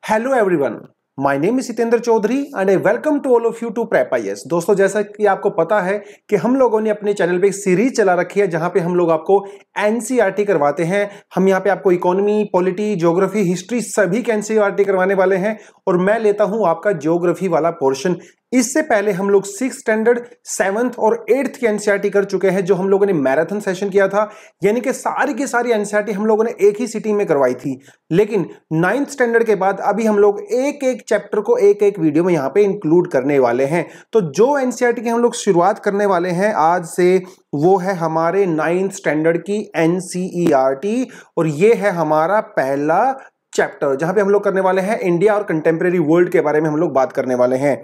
Hello everyone, my name is Jitendra Chaudhary and I welcome to all of you to prep IAS. दोस्तों, जैसा कि आपको पता है कि हम लोगों ने अपने चैनल पे एक सीरीज चला रखी है जहां पे हम लोग आपको एनसीईआरटी करवाते हैं। हम यहां पे आपको इकोनॉमी, पॉलिटी, ज्योग्राफी, हिस्ट्री सभी के एनसीईआरटी करवाने वाले हैं और मैं लेता हूं आपका ज्योग्राफी वाला पोर्शन। इससे पहले हम लोग 6th स्टैंडर्ड, 7th और 8th की एनसीईआरटी कर चुके हैं, जो हम लोगों ने मैराथन सेशन किया था, यानी कि सारी की सारी एनसीईआरटी हम लोगों ने एक ही सिटी में करवाई थी। लेकिन 9th स्टैंडर्ड के बाद अभी हम लोग एक एक चैप्टर को एक एक वीडियो में यहां पे इंक्लूड करने वाले हैं। तो जो एनसीईआरटी की हम लोग शुरुआत करने वाले हैं आज से, वो है हमारे 9th स्टैंडर्ड की एनसीईआरटी और ये है हमारा पहला चैप्टर जहां पे हम लोग करने वाले हैं इंडिया और कंटेम्प्रेरी वर्ल्ड के बारे में हम लोग बात करने वाले हैं।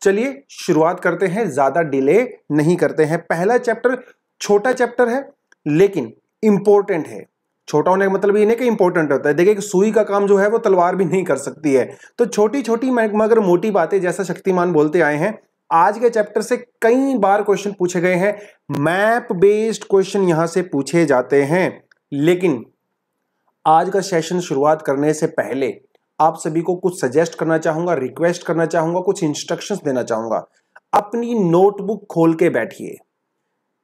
चलिए शुरुआत करते हैं, ज्यादा डिले नहीं करते हैं। पहला चैप्टर छोटा चैप्टर है लेकिन इंपॉर्टेंट है। छोटा होने का मतलब ये नहीं कि इंपॉर्टेंट होता है। देखिए कि सुई का काम जो है वो तलवार भी नहीं कर सकती है। तो छोटी छोटी मगर मोटी बातें, जैसा शक्तिमान बोलते आए हैं, आज के चैप्टर से कई बार क्वेश्चन पूछे गए हैं। मैप बेस्ड क्वेश्चन यहां से पूछे जाते हैं। लेकिन आज का सेशन शुरुआत करने से पहले आप सभी को कुछ सजेस्ट करना चाहूंगा, रिक्वेस्ट करना चाहूंगा, कुछ इंस्ट्रक्शंस देना चाहूंगा। अपनी नोटबुक खोल के बैठिए,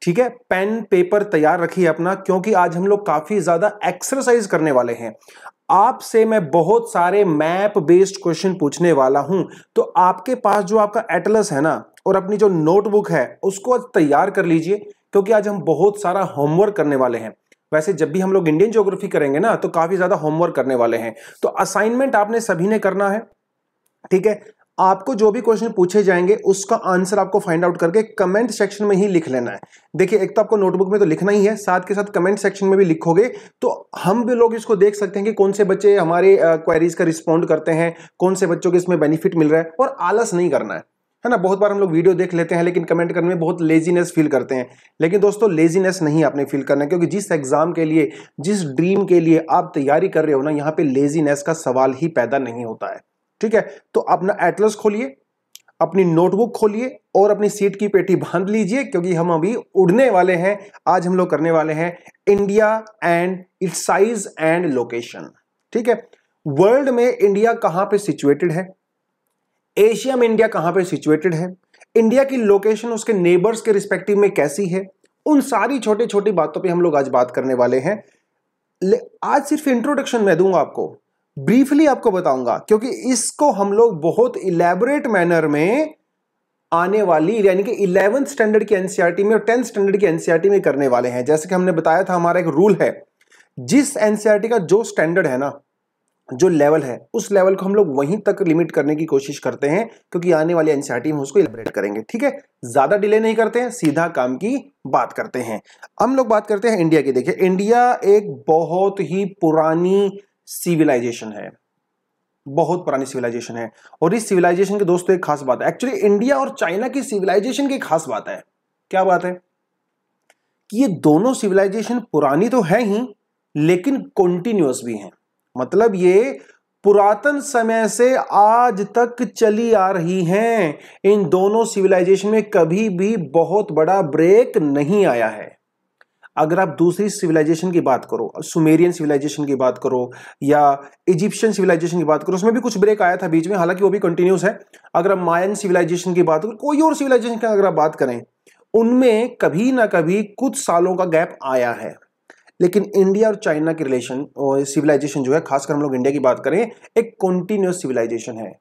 ठीक है। पेन पेपर तैयार रखिए अपना, क्योंकि आज हम लोग काफी ज्यादा एक्सरसाइज करने वाले हैं। आपसे मैं बहुत सारे मैप बेस्ड क्वेश्चन पूछने वाला हूं। तो आपके पास जो आपका एटलस है ना, और अपनी जो नोटबुक है उसको आज तैयार कर लीजिए, क्योंकि आज हम बहुत सारा होमवर्क करने वाले हैं। वैसे जब भी हम लोग इंडियन ज्योग्राफी करेंगे ना, तो काफी ज्यादा होमवर्क करने वाले हैं। तो असाइनमेंट आपने सभी ने करना है, ठीक है। आपको जो भी क्वेश्चन पूछे जाएंगे उसका आंसर आपको फाइंड आउट करके कमेंट सेक्शन में ही लिख लेना है। देखिए, एक तो आपको नोटबुक में तो लिखना ही है, साथ के साथ कमेंट सेक्शन में भी लिखोगे तो हम भी लोग इसको देख सकते हैं कि कौन से बच्चे हमारे क्वेरीज का रिस्पॉन्ड करते हैं, कौन से बच्चों को इसमें बेनिफिट मिल रहा है। और आलस नहीं करना है ना। बहुत बार हम लोग वीडियो देख लेते हैं लेकिन कमेंट करने में बहुत लेजीनेस फील करते हैं। लेकिन दोस्तों, लेजीनेस नहीं आपने फील करना है, क्योंकि जिस एग्जाम के लिए, जिस ड्रीम के लिए आप तैयारी कर रहे हो ना, यहाँ पे लेजीनेस का सवाल ही पैदा नहीं होता है, ठीक है। तो अपना एटलस खोलिए, अपनी नोटबुक खोलिए और अपनी सीट की पेटी बांध लीजिए, क्योंकि हम अभी उड़ने वाले हैं। आज हम लोग करने वाले हैं India and it's size and location, ठीक है। वर्ल्ड में इंडिया कहां पे सिचुएटेड है, एशिया में इंडिया कहां पे सिचुएटेड है, इंडिया की लोकेशन उसके नेबर्स के रिस्पेक्टिव में कैसी है, उन सारी छोटी छोटी बातों पे हम लोग आज बात करने वाले हैं। आज सिर्फ इंट्रोडक्शन मैं दूंगा आपको, ब्रीफली आपको बताऊंगा, क्योंकि इसको हम लोग बहुत इलेबोरेट मैनर में आने वाली, यानी कि 11th स्टैंडर्ड की एनसीईआरटी में और 10th स्टैंडर्ड की एनसीईआरटी में करने वाले हैं। जैसे कि हमने बताया था, हमारा एक रूल है, जिस एनसीईआरटी का जो स्टैंडर्ड है ना, जो लेवल है, उस लेवल को हम लोग वहीं तक लिमिट करने की कोशिश करते हैं, क्योंकि आने वाली एनसीईआरटी में उसको इलेबोरेट करेंगे, ठीक है। ज्यादा डिले नहीं करते हैं, सीधा काम की बात करते हैं। हम लोग बात करते हैं इंडिया की। देखिए, इंडिया एक बहुत ही पुरानी सिविलाइजेशन है, बहुत पुरानी सिविलाइजेशन है। और इस सिविलाइजेशन के दोस्तों एक खास बात है, एक्चुअली इंडिया और चाइना की सिविलाइजेशन की खास बात है। क्या बात है कि ये दोनों सिविलाइजेशन पुरानी तो है ही, लेकिन कॉन्टिन्यूअस भी हैं। मतलब ये पुरातन समय से आज तक चली आ रही हैं। इन दोनों सिविलाइजेशन में कभी भी बहुत बड़ा ब्रेक नहीं आया है। अगर आप दूसरी सिविलाइजेशन की बात करो, सुमेरियन सिविलाइजेशन की बात करो या इजिप्शियन सिविलाइजेशन की बात करो, उसमें भी कुछ ब्रेक आया था बीच में, हालांकि वो भी कंटिन्यूस है। अगर आप मायन सिविलाइजेशन की बात करो, कोई और सिविलाइजेशन की अगर आप बात करें, उनमें कभी ना कभी कुछ सालों का गैप आया है। लेकिन इंडिया और चाइना की रिलेशन और सिविलाइजेशन जो है, खासकर हम लोग इंडिया की बात करें, एक कॉन्टिन्यूस सिविलाइजेशन है।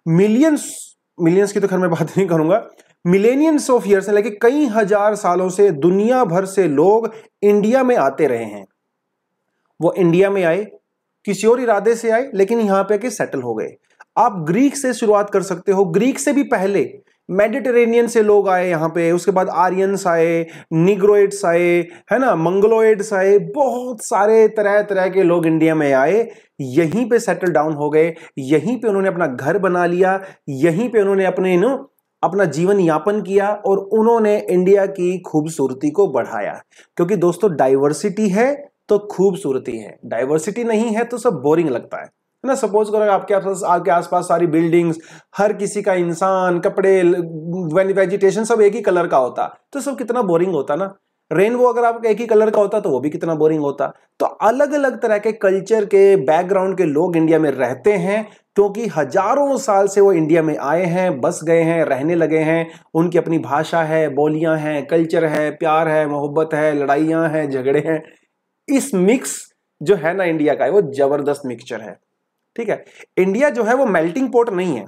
मिलियंस की तो खैर मैं बात नहीं करूंगा, मिलेनियंस ऑफ ईयर्स, लेकिन कई हजार सालों से दुनिया भर से लोग इंडिया में आते रहे हैं। वो इंडिया में आए, किसी और इरादे से आए, लेकिन यहां पे आके सेटल हो गए। आप ग्रीक से शुरुआत कर सकते हो, ग्रीक से भी पहले मेडिटेरेनियन से लोग आए यहाँ पे, उसके बाद आर्यंस आए, निग्रोइड्स आए, है ना, मंगलोइड्स आए, बहुत सारे तरह तरह के लोग इंडिया में आए, यहीं पे सेटल डाउन हो गए, यहीं पे उन्होंने अपना घर बना लिया, यहीं पे उन्होंने अपना जीवन यापन किया और उन्होंने इंडिया की खूबसूरती को बढ़ाया। क्योंकि दोस्तों, डाइवर्सिटी है तो खूबसूरती है, डाइवर्सिटी नहीं है तो सब बोरिंग लगता है ना। सपोज करो आपके आसपास सारी बिल्डिंग्स, हर किसी का इंसान, कपड़े, वेजिटेशन सब एक ही कलर का होता, तो सब कितना बोरिंग होता ना। रेनबो अगर आपका एक ही कलर का होता तो वो भी कितना बोरिंग होता। तो अलग अलग तरह के कल्चर के बैकग्राउंड के लोग इंडिया में रहते हैं, क्योंकि हजारों साल से वो इंडिया में आए हैं, बस गए हैं, रहने लगे हैं। उनकी अपनी भाषा है, बोलियां हैं, कल्चर है, प्यार है, मोहब्बत है, लड़ाइयां हैं, झगड़े हैं। इस मिक्स जो है ना इंडिया का, वो जबरदस्त मिक्सचर है। ठीक है, इंडिया जो है वो मेल्टिंग पॉट नहीं है।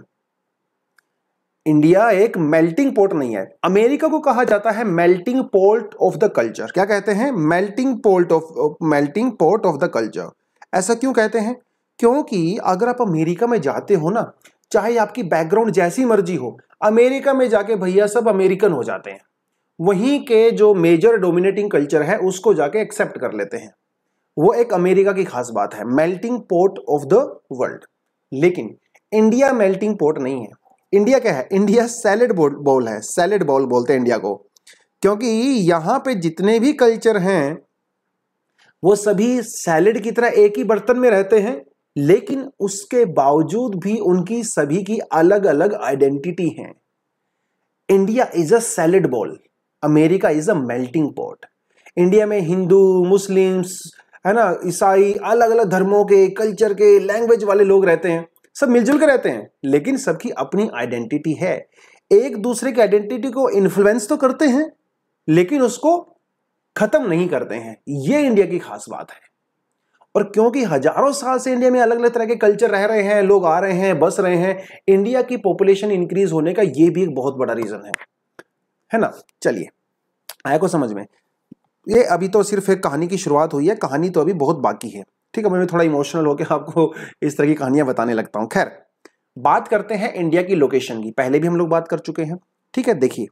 इंडिया एक मेल्टिंग पॉट नहीं है। अमेरिका को कहा जाता है melting pot of the culture. क्या कहते हैं? Melting pot of the culture. ऐसा क्यों कहते हैं? क्योंकि अगर आप अमेरिका में जाते हो ना, चाहे आपकी बैकग्राउंड जैसी मर्जी हो, अमेरिका में जाके भैया सब अमेरिकन हो जाते हैं। वहीं के जो मेजर डोमिनेटिंग कल्चर है उसको जाके एक्सेप्ट कर लेते हैं। वो एक अमेरिका की खास बात है, melting pot of the world. लेकिन इंडिया मेल्टिंग पॉट नहीं है। इंडिया क्या है? इंडिया सैलेड बाउल है। सैलेड बाउल बोलते हैं इंडिया को, क्योंकि यहां पे जितने भी कल्चर हैं वो सभी सैलेड की तरह एक ही बर्तन में रहते हैं, लेकिन उसके बावजूद भी उनकी सभी की अलग अलग आइडेंटिटी है। India is a salad bowl, America is a melting pot. India में हिंदू, मुस्लिम्स, है ना, ईसाई, अलग अलग धर्मों के, कल्चर के, लैंग्वेज वाले लोग रहते हैं, सब मिलजुल कर रहते हैं, लेकिन सबकी अपनी आइडेंटिटी है। एक दूसरे की आइडेंटिटी को इन्फ्लुएंस तो करते हैं, लेकिन उसको खत्म नहीं करते हैं। यह इंडिया की खास बात है। और क्योंकि हजारों साल से इंडिया में अलग अलग तरह के कल्चर रह रहे हैं, लोग आ रहे हैं, बस रहे हैं, इंडिया की पॉपुलेशन इंक्रीज होने का यह भी एक बहुत बड़ा रीजन है ना। चलिए, आया को समझ में? ये अभी तो सिर्फ एक कहानी की शुरुआत हुई है, कहानी तो अभी बहुत बाकी है। ठीक है, मैं थोड़ा इमोशनल होकर आपको इस तरह की कहानियां बताने लगता हूं। खैर, बात करते हैं इंडिया की लोकेशन की। पहले भी हम लोग बात कर चुके हैं। ठीक है, देखिए,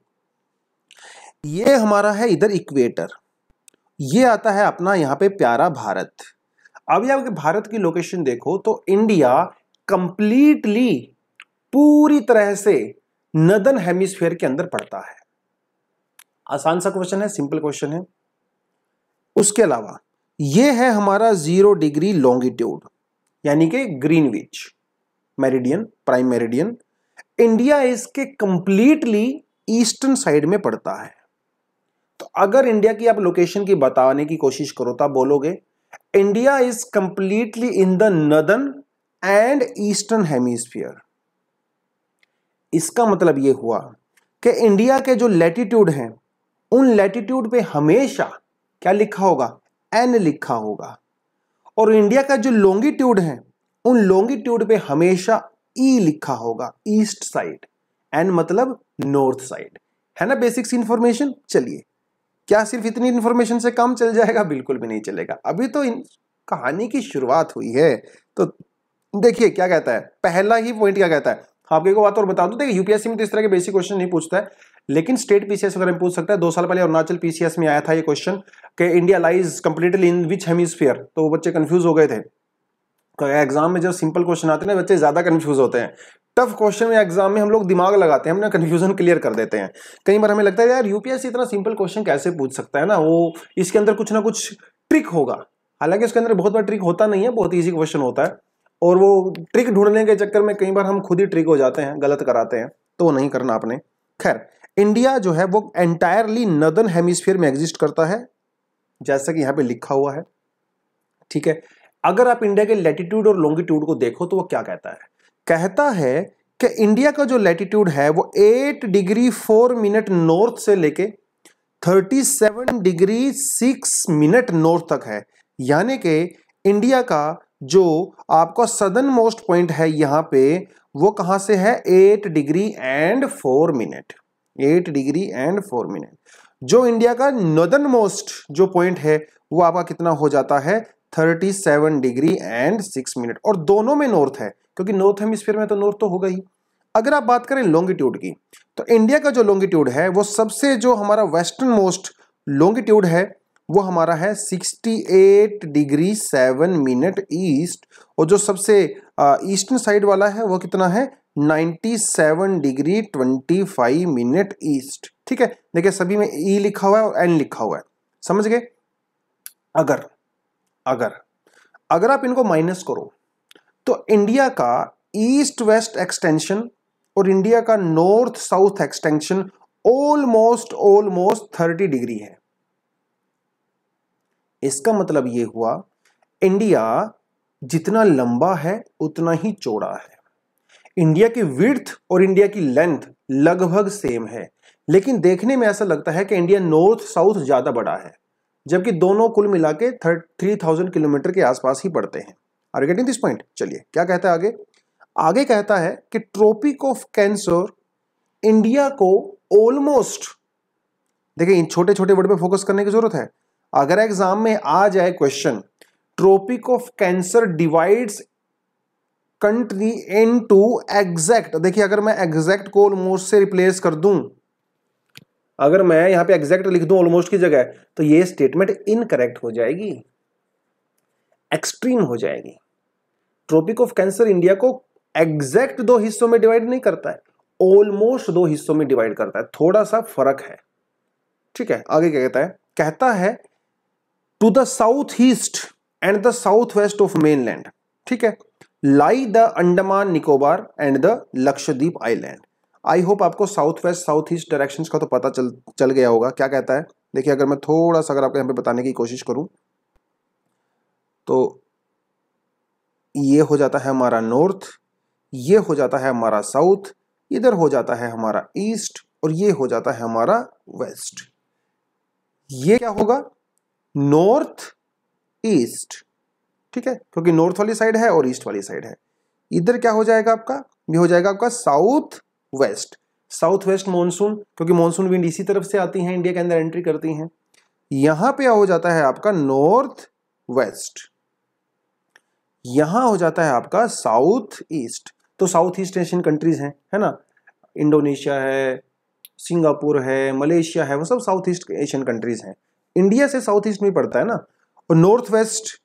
ये हमारा है इधर इक्वेटर, ये आता है अपना यहां पे प्यारा भारत। अभी आप भारत की लोकेशन देखो तो इंडिया कंप्लीटली पूरी तरह से नदर्न हेमिस्फीयर के अंदर पड़ता है। आसान सा क्वेश्चन है, सिंपल क्वेश्चन है। उसके अलावा ये है हमारा 0 डिग्री लॉन्गिट्यूड, यानी कि Greenwich meridian, prime meridian. India इसके कंप्लीटली ईस्टर्न साइड में पड़ता है। तो अगर इंडिया की आप लोकेशन की बताने की कोशिश करो तो आप बोलोगे India is completely in the northern and eastern hemisphere. इसका मतलब यह हुआ कि इंडिया के जो लैटिट्यूड हैं, उन लैटिट्यूड पे हमेशा क्या लिखा होगा? एन लिखा होगा। और इंडिया का जो लॉन्गिट्यूड है, उन लॉन्गिट्यूड पे हमेशा ई लिखा होगा, ईस्ट साइड। एन मतलब नॉर्थ साइड, है ना बेसिक्स इंफॉर्मेशन। चलिए, क्या सिर्फ इतनी इंफॉर्मेशन से काम चल जाएगा? बिल्कुल भी नहीं चलेगा। अभी तो कहानी की शुरुआत हुई है। तो देखिए क्या कहता है, पहला ही पॉइंट क्या कहता है। आपको एक बात और बता दूं, देखिए यूपीएससी में तो इस तरह के बेसिक क्वेश्चन नहीं पूछता है, लेकिन स्टेट पीसीएस वगैरह में पूछ सकता है। 2 साल पहले अरुणाचल पीसीएस में आया था ये क्वेश्चन कि India lies completely in which hemisphere. तो वो बच्चे कंफ्यूज हो गए थे। तो एग्जाम में जब सिंपल क्वेश्चन आते हैं ना, बच्चे ज्यादा कंफ्यूज होते हैं। टफ क्वेश्चन में एग्जाम में हम लोग दिमाग लगाते हैं, हम ना कंफ्यूजन क्लियर कर देते हैं। कई बार हमें लगता है यार यूपीएससी इतना सिंपल क्वेश्चन कैसे पूछ सकता है ना, वो इसके अंदर कुछ ना कुछ ट्रिक होगा। हालांकि उसके अंदर बहुत बड़ा ट्रिक होता नहीं है, बहुत ईजी क्वेश्चन होता है। और वो ट्रिक ढूंढने के चक्कर में कई बार हम खुद ही ट्रिक हो जाते हैं, गलत कराते हैं। तो वो नहीं करना आपने। खैर, इंडिया जो है वो एंटायरली नदर्न हेमिस्फीयर में एग्जिस्ट करता है, जैसा कि यहां पे लिखा हुआ है। ठीक है, अगर आप इंडिया के लैटिट्यूड और लॉन्गिट्यूड को देखो तो वो क्या कहता है? कहता है कि इंडिया का जो लैटिट्यूड है वो 8 डिग्री 4 मिनट नॉर्थ से लेके 37 डिग्री 6 मिनट नॉर्थ तक है। यानी कि इंडिया का जो आपका सदर्न मोस्ट पॉइंट है यहां पे, वो कहां से है? 8 degree and 4 minute. 8 degree and 4 minute. जो इंडिया का नॉर्दर्न मोस्ट जो पॉइंट है वो आपका कितना हो जाता है? 37 डिग्री एंड 6 मिनट। और दोनों में नॉर्थ है, क्योंकि नॉर्थ हेमिस्फीयर में तो नॉर्थ तो होगा ही। अगर आप बात करें लॉन्गिट्यूड की, तो इंडिया का जो लॉन्गिट्यूड है वो सबसे जो हमारा वेस्टर्न मोस्ट लॉन्गिट्यूड है वो हमारा है 68 डिग्री 7 मिनट ईस्ट। और जो सबसे ईस्टर्न साइड वाला है वो कितना है? 97 डिग्री 25 मिनट ईस्ट। ठीक है, देखिए सभी में ई लिखा हुआ है और एन लिखा हुआ है, समझ गए? अगर अगर अगर आप इनको माइनस करो तो इंडिया का ईस्ट वेस्ट एक्सटेंशन और इंडिया का north south extension almost 30 degree है। इसका मतलब ये हुआ इंडिया जितना लंबा है उतना ही चौड़ा है। इंडिया की विड्थ और इंडिया की लेंथ लगभग सेम है, लेकिन देखने में ऐसा लगता है कि इंडिया नॉर्थ साउथ ज्यादा बड़ा है, जबकि दोनों कुल मिला के 3000 किलोमीटर के आसपास ही पड़ते हैं। Are you getting this point? चलिए क्या कहता है आगे। आगे कहता है कि ट्रॉपिक ऑफ कैंसर इंडिया को ऑलमोस्ट, देखिए इन छोटे छोटे वर्ड पे फोकस करने की जरूरत है। अगर एग्जाम में आ जाए question, Tropic of Cancer divides country into exact, देखिए अगर मैं एग्जैक्ट को ऑलमोस्ट से रिप्लेस कर दूं, अगर मैं यहां पे एग्जैक्ट लिख दूं ऑलमोस्ट की जगह, तो ये स्टेटमेंट इनकरेक्ट हो जाएगी, एक्सट्रीम हो जाएगी। ट्रॉपिक ऑफ कैंसर इंडिया को एग्जैक्ट दो हिस्सों में डिवाइड नहीं करता है, ऑलमोस्ट दो हिस्सों में डिवाइड करता है, थोड़ा सा फर्क है। ठीक है, आगे क्या कहता है? कहता है to the south east and the south west of mainland, ठीक है, lie the Andaman Nicobar and the Lakshadweep island. I hope आपको south west south east directions का तो पता चल गया होगा। क्या कहता है देखिए, अगर मैं थोड़ा सा अगर आपको यहाँ पे बताने की कोशिश करूं, तो ये हो जाता है हमारा नॉर्थ, ये हो जाता है हमारा साउथ, इधर हो जाता है हमारा ईस्ट, और ये हो जाता है हमारा वेस्ट। ये क्या होगा? नॉर्थ ईस्ट, ठीक है, क्योंकि नॉर्थ वाली साइड है और ईस्ट वाली साइड है। इधर क्या हो जाएगा आपका? ये हो जाएगा आपका south west. South west monsoon, क्योंकि मॉनसून विंड इसी तरफ से आती हैं, इंडिया के अंदर एंट्री करती हैं। यहां पे हो जाता है आपका नॉर्थ वेस्ट, यहां हो जाता है आपका साउथ ईस्ट। तो साउथ ईस्ट एशियन कंट्रीज हैं, है ना, इंडोनेशिया है, सिंगापुर है, मलेशिया है, वो सब साउथ ईस्ट एशियन कंट्रीज हैं। इंडिया से साउथ ईस्ट में पड़ता है ना। और नॉर्थ वेस्ट,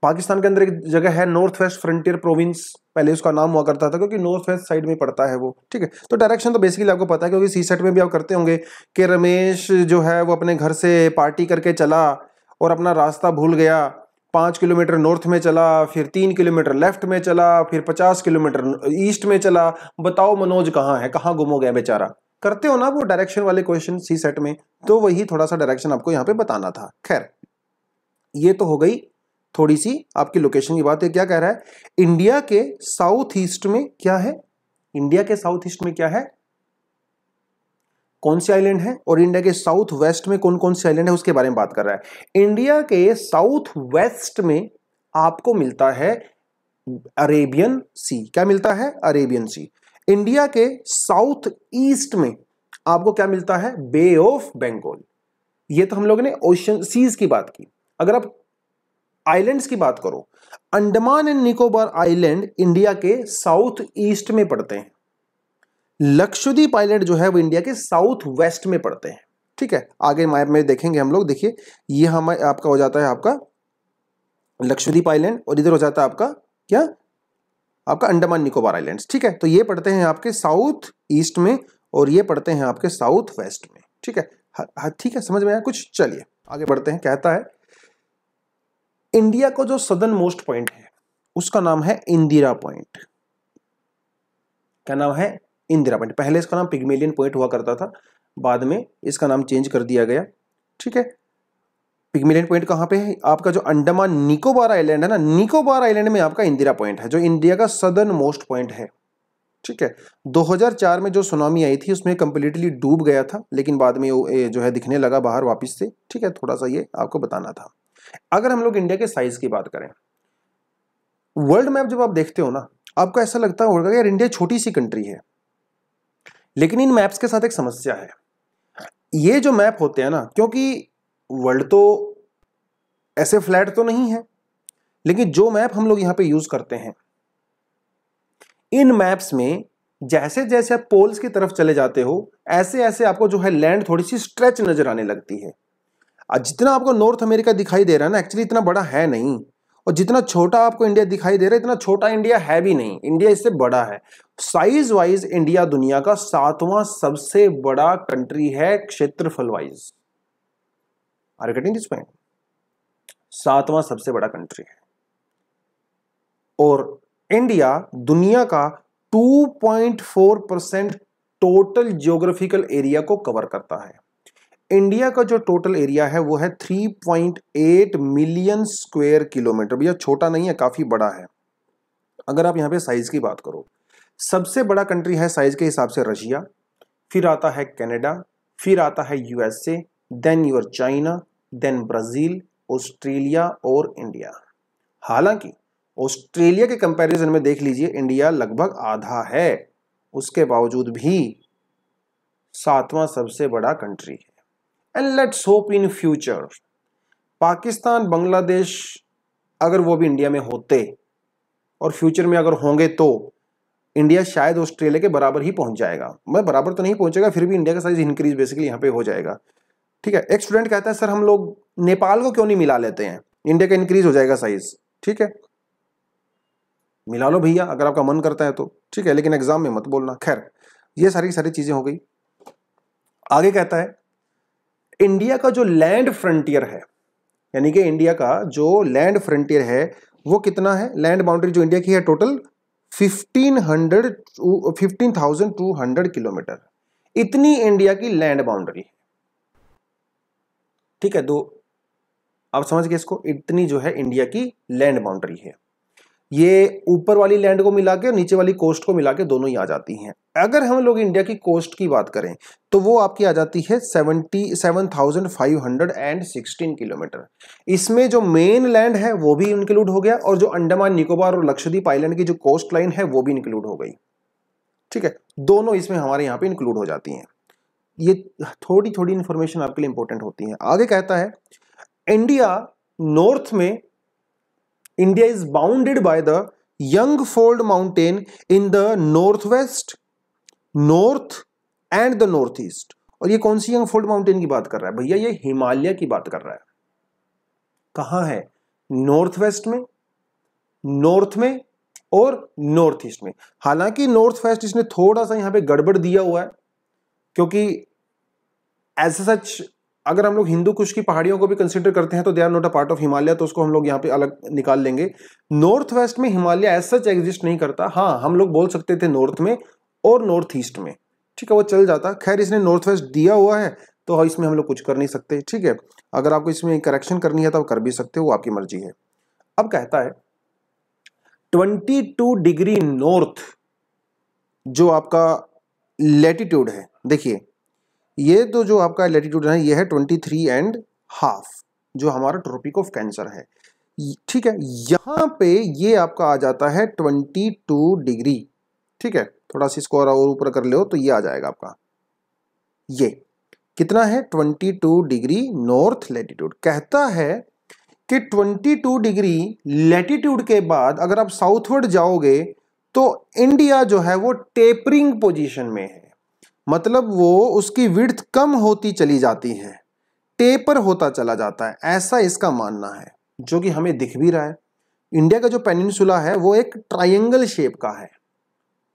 पाकिस्तान के अंदर एक जगह है नॉर्थ वेस्ट फ्रंटियर प्रोविंस, पहले उसका नाम हुआ करता था, क्योंकि नॉर्थ वेस्ट साइड में पड़ता है वो। ठीक है, तो डायरेक्शन तो बेसिकली आपको पता है, क्योंकि सी सेट में भी आप करते होंगे कि रमेश जो है वो अपने घर से पार्टी करके चला और अपना रास्ता भूल गया, 5 किलोमीटर नॉर्थ में चला, फिर 3 किलोमीटर लेफ्ट में चला, फिर 50 किलोमीटर ईस्ट में चला, बताओ मनोज कहाँ है, कहाँ गुम हो गया बेचारा। करते हो ना वो डायरेक्शन वाले क्वेश्चन सी सेट में, तो वही थोड़ा सा डायरेक्शन आपको यहाँ पे बताना था। खैर, ये तो हो गई थोड़ी सी आपकी लोकेशन की बात है। क्या कह रहा है? इंडिया के साउथ ईस्ट में क्या है? इंडिया के साउथ ईस्ट में क्या है? कौन से आइलैंड है? और इंडिया के साउथ वेस्ट में कौन कौन से आइलैंड है उसके बारे में बात कर रहा है। इंडिया के साउथ वेस्ट में आपको मिलता है अरेबियन सी। क्या मिलता है? अरेबियन सी। इंडिया के साउथ ईस्ट में आपको क्या मिलता है? बे ऑफ बंगाल। ये तो हम लोगों ने ओशन सीज की बात की। अगर आप आइलैंड्स की बात करो, Andaman and Nicobar island India के साउथ ईस्ट में पड़ते हैं। लक्षद्वीप आइलैंड जो है वो इंडिया के साउथ वेस्ट में पड़ते हैं। ठीक है, आगे मैप में देखेंगे हम लोग। देखिए, ये हम आपका हो जाता है आपका लक्षद्वीप आइलैंड, और इधर हो जाता है आपका क्या? आपका अंडमान निकोबार आइलैंड्स। ठीक है, तो ये पड़ते हैं आपके साउथ ईस्ट में और ये पड़ते हैं आपके साउथ वेस्ट में। ठीक है, ठीक है, समझ में आया कुछ? चलिए आगे बढ़ते हैं। कहता है इंडिया को जो सदर्न मोस्ट पॉइंट है उसका नाम है इंदिरा पॉइंट। क्या नाम है? इंदिरा पॉइंट। पहले इसका नाम पिग्मेलियन पॉइंट हुआ करता था, बाद में इसका नाम चेंज कर दिया गया। ठीक है, पिग्मेलियन पॉइंट कहां पे है? आपका जो अंडमान निकोबार आइलैंड है ना, निकोबार आइलैंड में आपका इंदिरा पॉइंट है, जो इंडिया का सदर्न मोस्ट पॉइंट है। ठीक है, 2004 में जो सुनामी आई थी उसमें कंप्लीटली डूब गया था, लेकिन बाद में जो है दिखने लगा बाहर वापस से। ठीक है, थोड़ा सा ये आपको बताना था। अगर हम लोग इंडिया के साइज की बात करें, वर्ल्ड मैप जब आप देखते हो ना, आपको ऐसा लगता होगा कि यार इंडिया छोटी सी कंट्री है, लेकिन इन मैप्स के साथ एक समस्या है। ये जो मैप होते हैं ना, क्योंकि वर्ल्ड तो ऐसे फ्लैट तो नहीं है, लेकिन जो मैप हम लोग यहां पे यूज करते हैं, इन मैप्स में जैसे जैसे आप पोल्स की तरफ चले जाते हो, ऐसे ऐसे आपको जो है लैंड थोड़ी सी स्ट्रेच नजर आने लगती है। जितना आपको नॉर्थ अमेरिका दिखाई दे रहा है ना, एक्चुअली इतना बड़ा है नहीं, और जितना छोटा आपको इंडिया दिखाई दे रहा है, इतना छोटा इंडिया है भी नहीं, इंडिया इससे बड़ा है। साइज वाइज इंडिया दुनिया का 7वां सबसे बड़ा कंट्री है क्षेत्रफल wise. Are you getting this point? 7वां सबसे बड़ा कंट्री है, और इंडिया दुनिया का 2.4% टोटल ज्योग्राफिकल एरिया को कवर करता है। इंडिया का जो टोटल एरिया है वो है 3.8 मिलियन स्क्वायर किलोमीटर। भैया छोटा नहीं है, काफी बड़ा है। अगर आप यहाँ पे साइज की बात करो, सबसे बड़ा कंट्री है साइज के हिसाब से रशिया, फिर आता है कनाडा, फिर आता है यूएसए, देन यूर चाइना, देन ब्राजील, ऑस्ट्रेलिया और इंडिया। हालांकि ऑस्ट्रेलिया के कंपैरिजन में देख लीजिए इंडिया लगभग आधा है, उसके बावजूद भी 7वां सबसे बड़ा कंट्री है। And let's hope in future Pakistan, Bangladesh अगर वो भी इंडिया में होते और फ्यूचर में अगर होंगे तो इंडिया शायद ऑस्ट्रेलिया के बराबर ही पहुंच जाएगा। मैं बराबर तो नहीं पहुंचेगा, फिर भी इंडिया का साइज इंक्रीज बेसिकली यहाँ पे हो जाएगा। ठीक है, एक स्टूडेंट कहता है सर हम लोग नेपाल को क्यों नहीं मिला लेते हैं, इंडिया का इंक्रीज हो जाएगा साइज। ठीक है, मिला लो भैया अगर आपका मन करता है तो, ठीक है, लेकिन एग्जाम में मत बोलना। खैर, ये सारी चीजें हो गई। आगे कहता है इंडिया का जो लैंड फ्रंटियर है, यानी कि इंडिया का जो लैंड फ्रंटियर है वो कितना है, लैंड बाउंड्री जो इंडिया की है टोटल 15,200 किलोमीटर, इतनी इंडिया की लैंड बाउंड्री है। ठीक है, दो आप समझ गए इसको, इतनी जो है इंडिया की लैंड बाउंड्री है। ये ऊपर वाली लैंड को मिला के नीचे वाली कोस्ट को मिला के दोनों ही आ जाती हैं। अगर हम लोग इंडिया की कोस्ट की बात करें तो वो आपकी आ जाती है 77,516 किलोमीटर। इसमें जो मेन लैंड है वो भी इंक्लूड हो गया और जो अंडमान निकोबार और लक्षद्वीप आइलैंड की जो कोस्ट लाइन है वो भी इंक्लूड हो गई। ठीक है, दोनों इसमें हमारे यहाँ पे इंक्लूड हो जाती हैं। ये थोड़ी थोड़ी इंफॉर्मेशन आपके लिए इंपॉर्टेंट होती है। आगे कहता है इंडिया नॉर्थ में, India is bounded by the Yangfold Mountain in the northwest, north and the northeast। और ये कौन सी यंगफोल्ड माउंटेन की बात कर रहा है भैया, ये हिमालय की बात कर रहा है। कहां है, नॉर्थ वेस्ट में, नॉर्थ में और नॉर्थ ईस्ट में। हालांकि नॉर्थ वेस्ट इसने थोड़ा सा यहां पे गड़बड़ दिया हुआ है, क्योंकि एज सच अगर हम लोग हिंदू कुश की पहाड़ियों को भी कंसीडर करते हैं तो they are not a part of Himalaya, तो उसको हम लोग यहाँ पे अलग निकाल लेंगे। नॉर्थ वेस्ट में हिमालय एज सच एग्जिस्ट नहीं करता। हाँ, हम लोग बोल सकते थे नॉर्थ में और नॉर्थ ईस्ट में, ठीक है, वो चल जाता। खैर, इसने नॉर्थ वेस्ट दिया हुआ है तो इसमें हम लोग कुछ कर नहीं सकते। ठीक है, अगर आपको इसमें करेक्शन करनी है तो आप कर भी सकते हो, वो आपकी मर्जी है। अब कहता है 22 डिग्री नॉर्थ जो आपका लैटिट्यूड है, देखिए ये तो जो आपका लैटिट्यूड है ये है 23.5 जो हमारा ट्रॉपिक ऑफ कैंसर है। ठीक है, यहां पे ये आपका आ जाता है 22 डिग्री। ठीक है, थोड़ा सा इसको और ऊपर कर लो तो ये आ जाएगा आपका, ये कितना है 22 डिग्री नॉर्थ लैटिट्यूड। कहता है कि 22 डिग्री लैटिट्यूड के बाद अगर आप साउथवर्ड जाओगे तो इंडिया जो है वो टेपरिंग पोजीशन में है, मतलब वो उसकी विड्थ कम होती चली जाती है, टेपर होता चला जाता है, ऐसा इसका मानना है, जो कि हमें दिख भी रहा है। इंडिया का जो पेनिनसुला है वो एक ट्रायंगल शेप का है,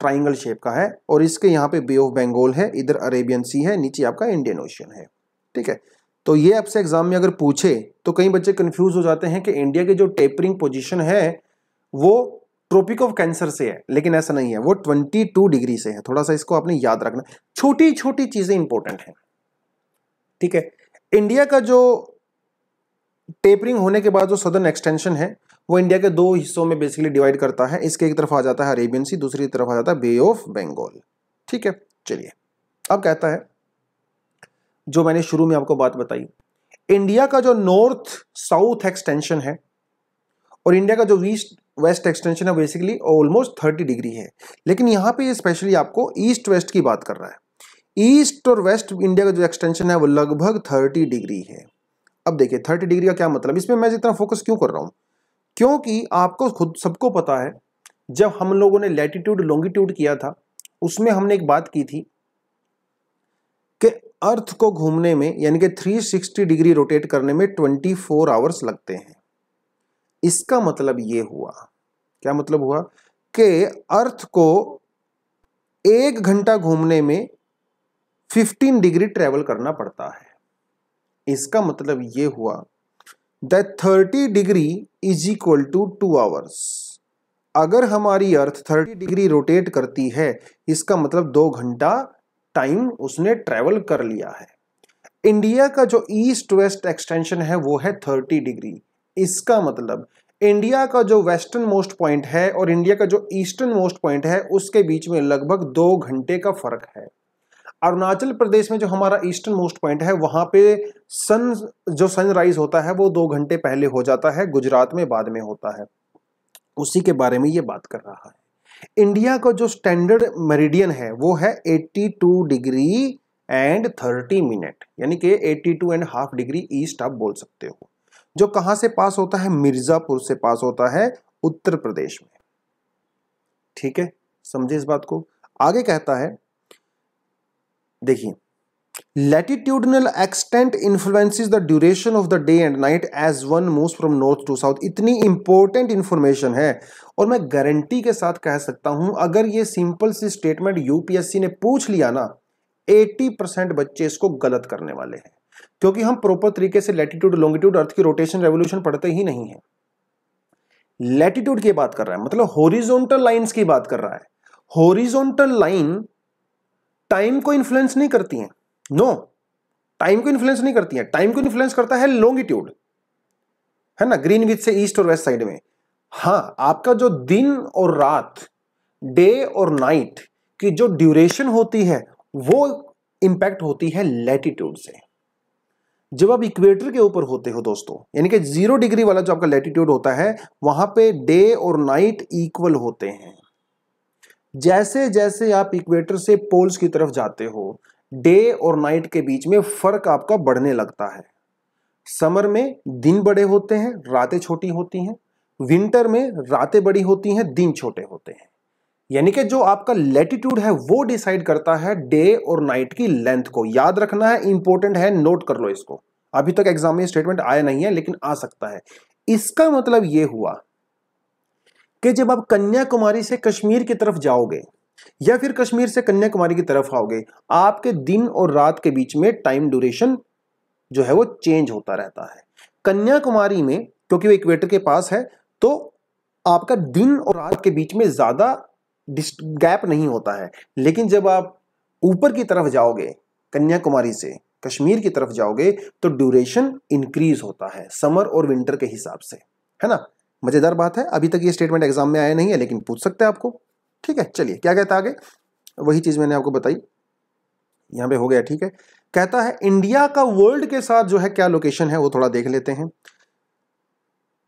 ट्रायंगल शेप का है, और इसके यहाँ पे बे ऑफ बंगाल है, इधर अरेबियन सी है, नीचे आपका इंडियन ओशियन है। ठीक है, तो ये आपसे एग्जाम में अगर पूछे तो कई बच्चे कंफ्यूज हो जाते हैं कि इंडिया की जो टेपरिंग पोजीशन है वो ट्रॉपिक ऑफ कैंसर से है, लेकिन ऐसा नहीं है, वो 22 डिग्री से है। थोड़ा सा इसको आपने याद रखना, छोटी छोटी चीजें इंपॉर्टेंट हैं। ठीक है, इंडिया का जो टेपरिंग होने के बाद जो सदर्न एक्सटेंशन है वो इंडिया के दो हिस्सों में बेसिकली डिवाइड करता है। इसके एक तरफ आ जाता है अरेबियन सी, दूसरी तरफ आ जाता है बे ऑफ बंगाल। ठीक है, चलिए अब कहता है जो मैंने शुरू में आपको बात बताई, इंडिया का जो नॉर्थ साउथ एक्सटेंशन है और इंडिया का जो ईस्ट वेस्ट एक्सटेंशन है बेसिकली ऑलमोस्ट 30 डिग्री है, लेकिन यहां पे ये स्पेशली आपको ईस्ट वेस्ट की बात कर रहा है। ईस्ट और वेस्ट इंडिया का जो एक्सटेंशन है वो लगभग 30 डिग्री है। अब देखिए 30 डिग्री का क्या मतलब, इसमें मैं जितना फोकस क्यों कर रहा हूं, क्योंकि आपको खुद सबको पता है जब हम लोगों ने लैटिट्यूड लॉन्गिट्यूड किया था उसमें हमने एक बात की थी कि अर्थ को घूमने में यानी कि 360 डिग्री रोटेट करने में 24 आवर्स लगते हैं। इसका मतलब ये हुआ, क्या मतलब हुआ कि अर्थ को 1 घंटा घूमने में 15 डिग्री ट्रेवल करना पड़ता है। इसका मतलब ये हुआ that 30 degree is equal to 2 hours. अगर हमारी अर्थ 30 डिग्री रोटेट करती है इसका मतलब 2 घंटा टाइम उसने ट्रेवल कर लिया है। इंडिया का जो ईस्ट वेस्ट एक्सटेंशन है वो है 30 डिग्री। इसका मतलब इंडिया का जो वेस्टर्न मोस्ट पॉइंट है और इंडिया का जो ईस्टर्न मोस्ट पॉइंट है उसके बीच में लगभग 2 घंटे का फर्क है। अरुणाचल प्रदेश में जो हमारा ईस्टर्न मोस्ट पॉइंट है वहां पे जो सनराइज होता है वो 2 घंटे पहले हो जाता है, गुजरात में बाद में होता है। उसी के बारे में ये बात कर रहा है। इंडिया का जो स्टैंडर्ड मेरिडियन है वो है 82 डिग्री एंड 30 मिनट, यानी कि 82.5 डिग्री ईस्ट आप बोल सकते हो, जो कहां से पास होता है, मिर्जापुर से पास होता है, उत्तर प्रदेश में। ठीक है, समझे इस बात को। आगे कहता है, देखिए, latitudinal extent influences the duration of the day and night as one moves from north to south. इतनी इंपॉर्टेंट इंफॉर्मेशन है और मैं गारंटी के साथ कह सकता हूं अगर ये सिंपल सी स्टेटमेंट यूपीएससी ने पूछ लिया ना, 80% बच्चे इसको गलत करने वाले हैं, क्योंकि हम प्रॉपर तरीके से लैटिट्यूड लॉन्गिट्यूड अर्थ की रोटेशन रेवोल्यूशन पढ़ते ही नहीं है। लैटिट्यूड की बात कर रहा है मतलब हॉरिजॉन्टल लाइंस की बात कर रहा है। हॉरिजॉन्टल लाइन टाइम को इन्फ्लुएंस नहीं करती हैं, नो, टाइम को इन्फ्लुएंस नहीं करती है। टाइम को इन्फ्लुएंस करता है लॉन्गिट्यूड, है ना, ग्रीनविच से ईस्ट और वेस्ट साइड में। हाँ, आपका जो दिन और रात, डे और नाइट की जो ड्यूरेशन होती है वो इंपैक्ट होती है लैटिट्यूड से। जब आप इक्वेटर के ऊपर होते हो दोस्तों, यानी कि 0 डिग्री वाला जो आपका लैटिट्यूड होता है वहां पे डे और नाइट इक्वल होते हैं। जैसे जैसे आप इक्वेटर से पोल्स की तरफ जाते हो, डे और नाइट के बीच में फर्क आपका बढ़ने लगता है। समर में दिन बड़े होते हैं, रातें छोटी होती हैं। विंटर में रातें बड़ी होती हैं, दिन छोटे होते हैं। यानी कि जो आपका लैटिट्यूड है वो डिसाइड करता है डे और नाइट की लेंथ को। याद रखना है, इंपॉर्टेंट है, नोट कर लो इसको। अभी तक एग्जाम में स्टेटमेंट आया नहीं है लेकिन आ सकता है। इसका मतलब यह हुआ कि जब आप कन्याकुमारी से कश्मीर की तरफ जाओगे या फिर कश्मीर से कन्याकुमारी की तरफ आओगे, आपके दिन और रात के बीच में टाइम ड्यूरेशन जो है वो चेंज होता रहता है। कन्याकुमारी में क्योंकि वो इक्वेटर के पास है तो आपका दिन और रात के बीच में ज्यादा गैप नहीं होता है, लेकिन जब आप ऊपर की तरफ जाओगे, कन्याकुमारी से कश्मीर की तरफ जाओगे, तो ड्यूरेशन इंक्रीज होता है समर और विंटर के हिसाब से, है ना। मजेदार बात है, अभी तक ये स्टेटमेंट एग्जाम में आया नहीं है लेकिन पूछ सकते हैं आपको। ठीक है, चलिए क्या कहता है आगे, वही चीज मैंने आपको बताई, यहां पे हो गया। ठीक है, कहता है इंडिया का वर्ल्ड के साथ जो है क्या लोकेशन है वो थोड़ा देख लेते हैं।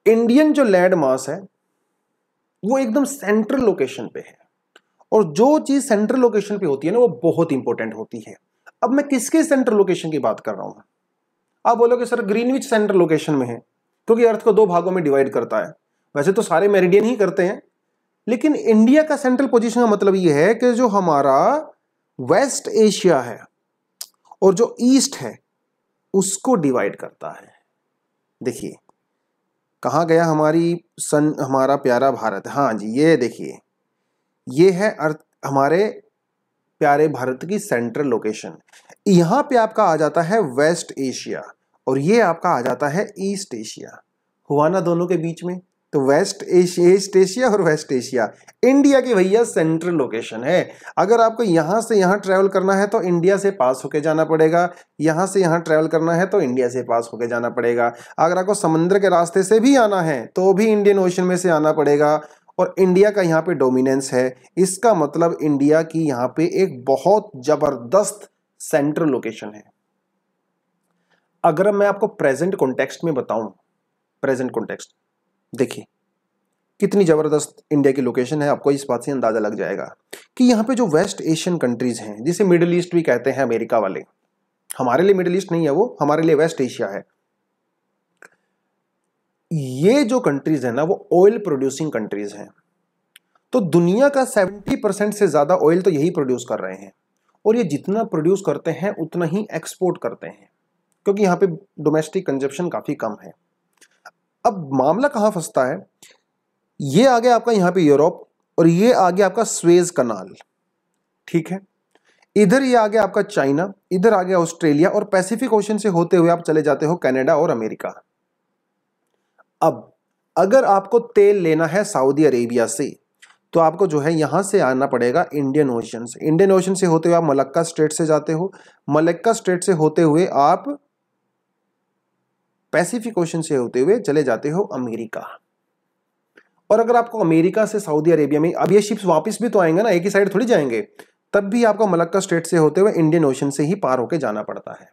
इंडियन जो लैंड मास है वो एकदम सेंट्रल लोकेशन पे है, और जो चीज सेंट्रल लोकेशन पे होती है ना वो बहुत इंपॉर्टेंट होती है। अब मैं किसके सेंट्रल लोकेशन की बात कर रहा हूं, आप बोलोगे सर ग्रीनविच सेंट्रल लोकेशन में है, क्योंकि अर्थ को 2 भागों में डिवाइड करता है। वैसे तो सारे मेरिडियन ही करते हैं, लेकिन इंडिया का सेंट्रल पोजीशन का मतलब यह है कि जो हमारा वेस्ट एशिया है और जो ईस्ट है उसको डिवाइड करता है। देखिए कहां गया हमारा प्यारा भारत, हाँ जी, ये देखिए, ये है अर्थ हमारे प्यारे भारत की सेंट्रल लोकेशन। यहां पे आपका आ जाता है वेस्ट एशिया और ये आपका आ जाता है ईस्ट एशिया। हुआ ना दोनों के बीच में, तो ईस्ट एशिया और वेस्ट एशिया इंडिया की भैया सेंट्रल लोकेशन है। अगर आपको यहां से यहां ट्रैवल करना है तो इंडिया से पास होके जाना पड़ेगा, यहां से यहां ट्रैवल करना है तो इंडिया से पास होके जाना पड़ेगा। अगर आपको समुद्र के रास्ते से भी आना है तो भी इंडियन ओशन में से आना पड़ेगा, और इंडिया का यहाँ पे डोमिनेंस है। इसका मतलब इंडिया की यहाँ पे एक बहुत जबरदस्त सेंट्रल लोकेशन है। अगर मैं आपको प्रेजेंट कॉन्टेक्स्ट में बताऊं, प्रेजेंट कॉन्टेक्स्ट देखिए कितनी जबरदस्त इंडिया की लोकेशन है, आपको इस बात से अंदाजा लग जाएगा कि यहाँ पे जो वेस्ट एशियन कंट्रीज हैं, जिसे मिडिल ईस्ट भी कहते हैं अमेरिका वाले, हमारे लिए मिडिल ईस्ट नहीं है वो, हमारे लिए वेस्ट एशिया है। ये जो कंट्रीज है ना वो ऑयल प्रोड्यूसिंग कंट्रीज हैं, तो दुनिया का 70% से ज्यादा ऑयल तो यही प्रोड्यूस कर रहे हैं, और ये जितना प्रोड्यूस करते हैं उतना ही एक्सपोर्ट करते हैं, क्योंकि यहाँ पे डोमेस्टिक कंजप्शन काफी कम है। अब मामला कहां फंसता है, ये आ गया आपका यहाँ पे यूरोप, और ये आ गया आपका स्वेज कनाल, ठीक है, इधर ये आ गया आपका चाइना, इधर आ गया ऑस्ट्रेलिया, और पैसिफिक ओशन से होते हुए आप चले जाते हो कनाडा और अमेरिका। अब अगर आपको तेल लेना है सऊदी अरेबिया से, तो आपको जो है यहाँ से आना पड़ेगा इंडियन ओशन से। इंडियन ओशन से होते हुए आप मलक्का स्ट्रेट से जाते हो, मलक्का स्ट्रेट से होते हुए आप पैसिफिक ओशन से होते हुए चले जाते हो अमेरिका। और अगर आपको अमेरिका से सऊदी अरेबिया में, अब ये शिप्स वापस भी तो आएंगे ना, एक ही साइड थोड़ी जाएंगे, तब भी आपको मलक्का स्ट्रेट से होते हुए इंडियन ओशन से ही पार होके जाना पड़ता है।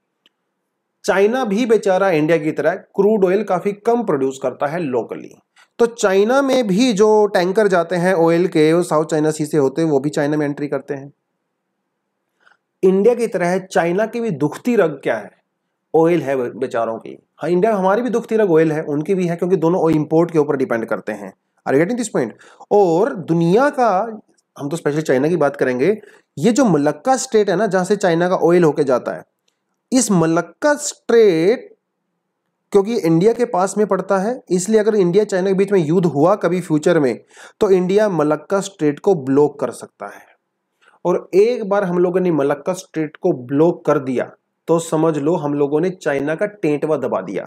चाइना भी बेचारा इंडिया की तरह क्रूड ऑयल काफी कम प्रोड्यूस करता है लोकली, तो चाइना में भी जो टैंकर जाते हैं ऑयल के, वो साउथ चाइना सी से होते हैं, वो भी चाइना में एंट्री करते हैं। इंडिया की तरह चाइना की भी दुखती रग क्या है? ऑयल है बेचारों की। हाँ, इंडिया हमारी भी दुखती रग ऑयल है, उनकी भी है, क्योंकि दोनों इंपोर्ट के ऊपर डिपेंड करते हैं। Are you getting this point? और दुनिया का, हम तो स्पेशली चाइना की बात करेंगे, ये जो मलक्का स्ट्रेट है ना, जहां से चाइना का ऑयल होके जाता है, इस मलक्का स्ट्रेट क्योंकि इंडिया के पास में पड़ता है, इसलिए अगर इंडिया चाइना के बीच में युद्ध हुआ कभी फ्यूचर में, तो इंडिया मलक्का स्ट्रेट को ब्लॉक कर सकता है। और एक बार हम लोगों ने मलक्का स्ट्रेट को ब्लॉक कर दिया तो समझ लो हम लोगों ने चाइना का टेंटवा दबा दिया।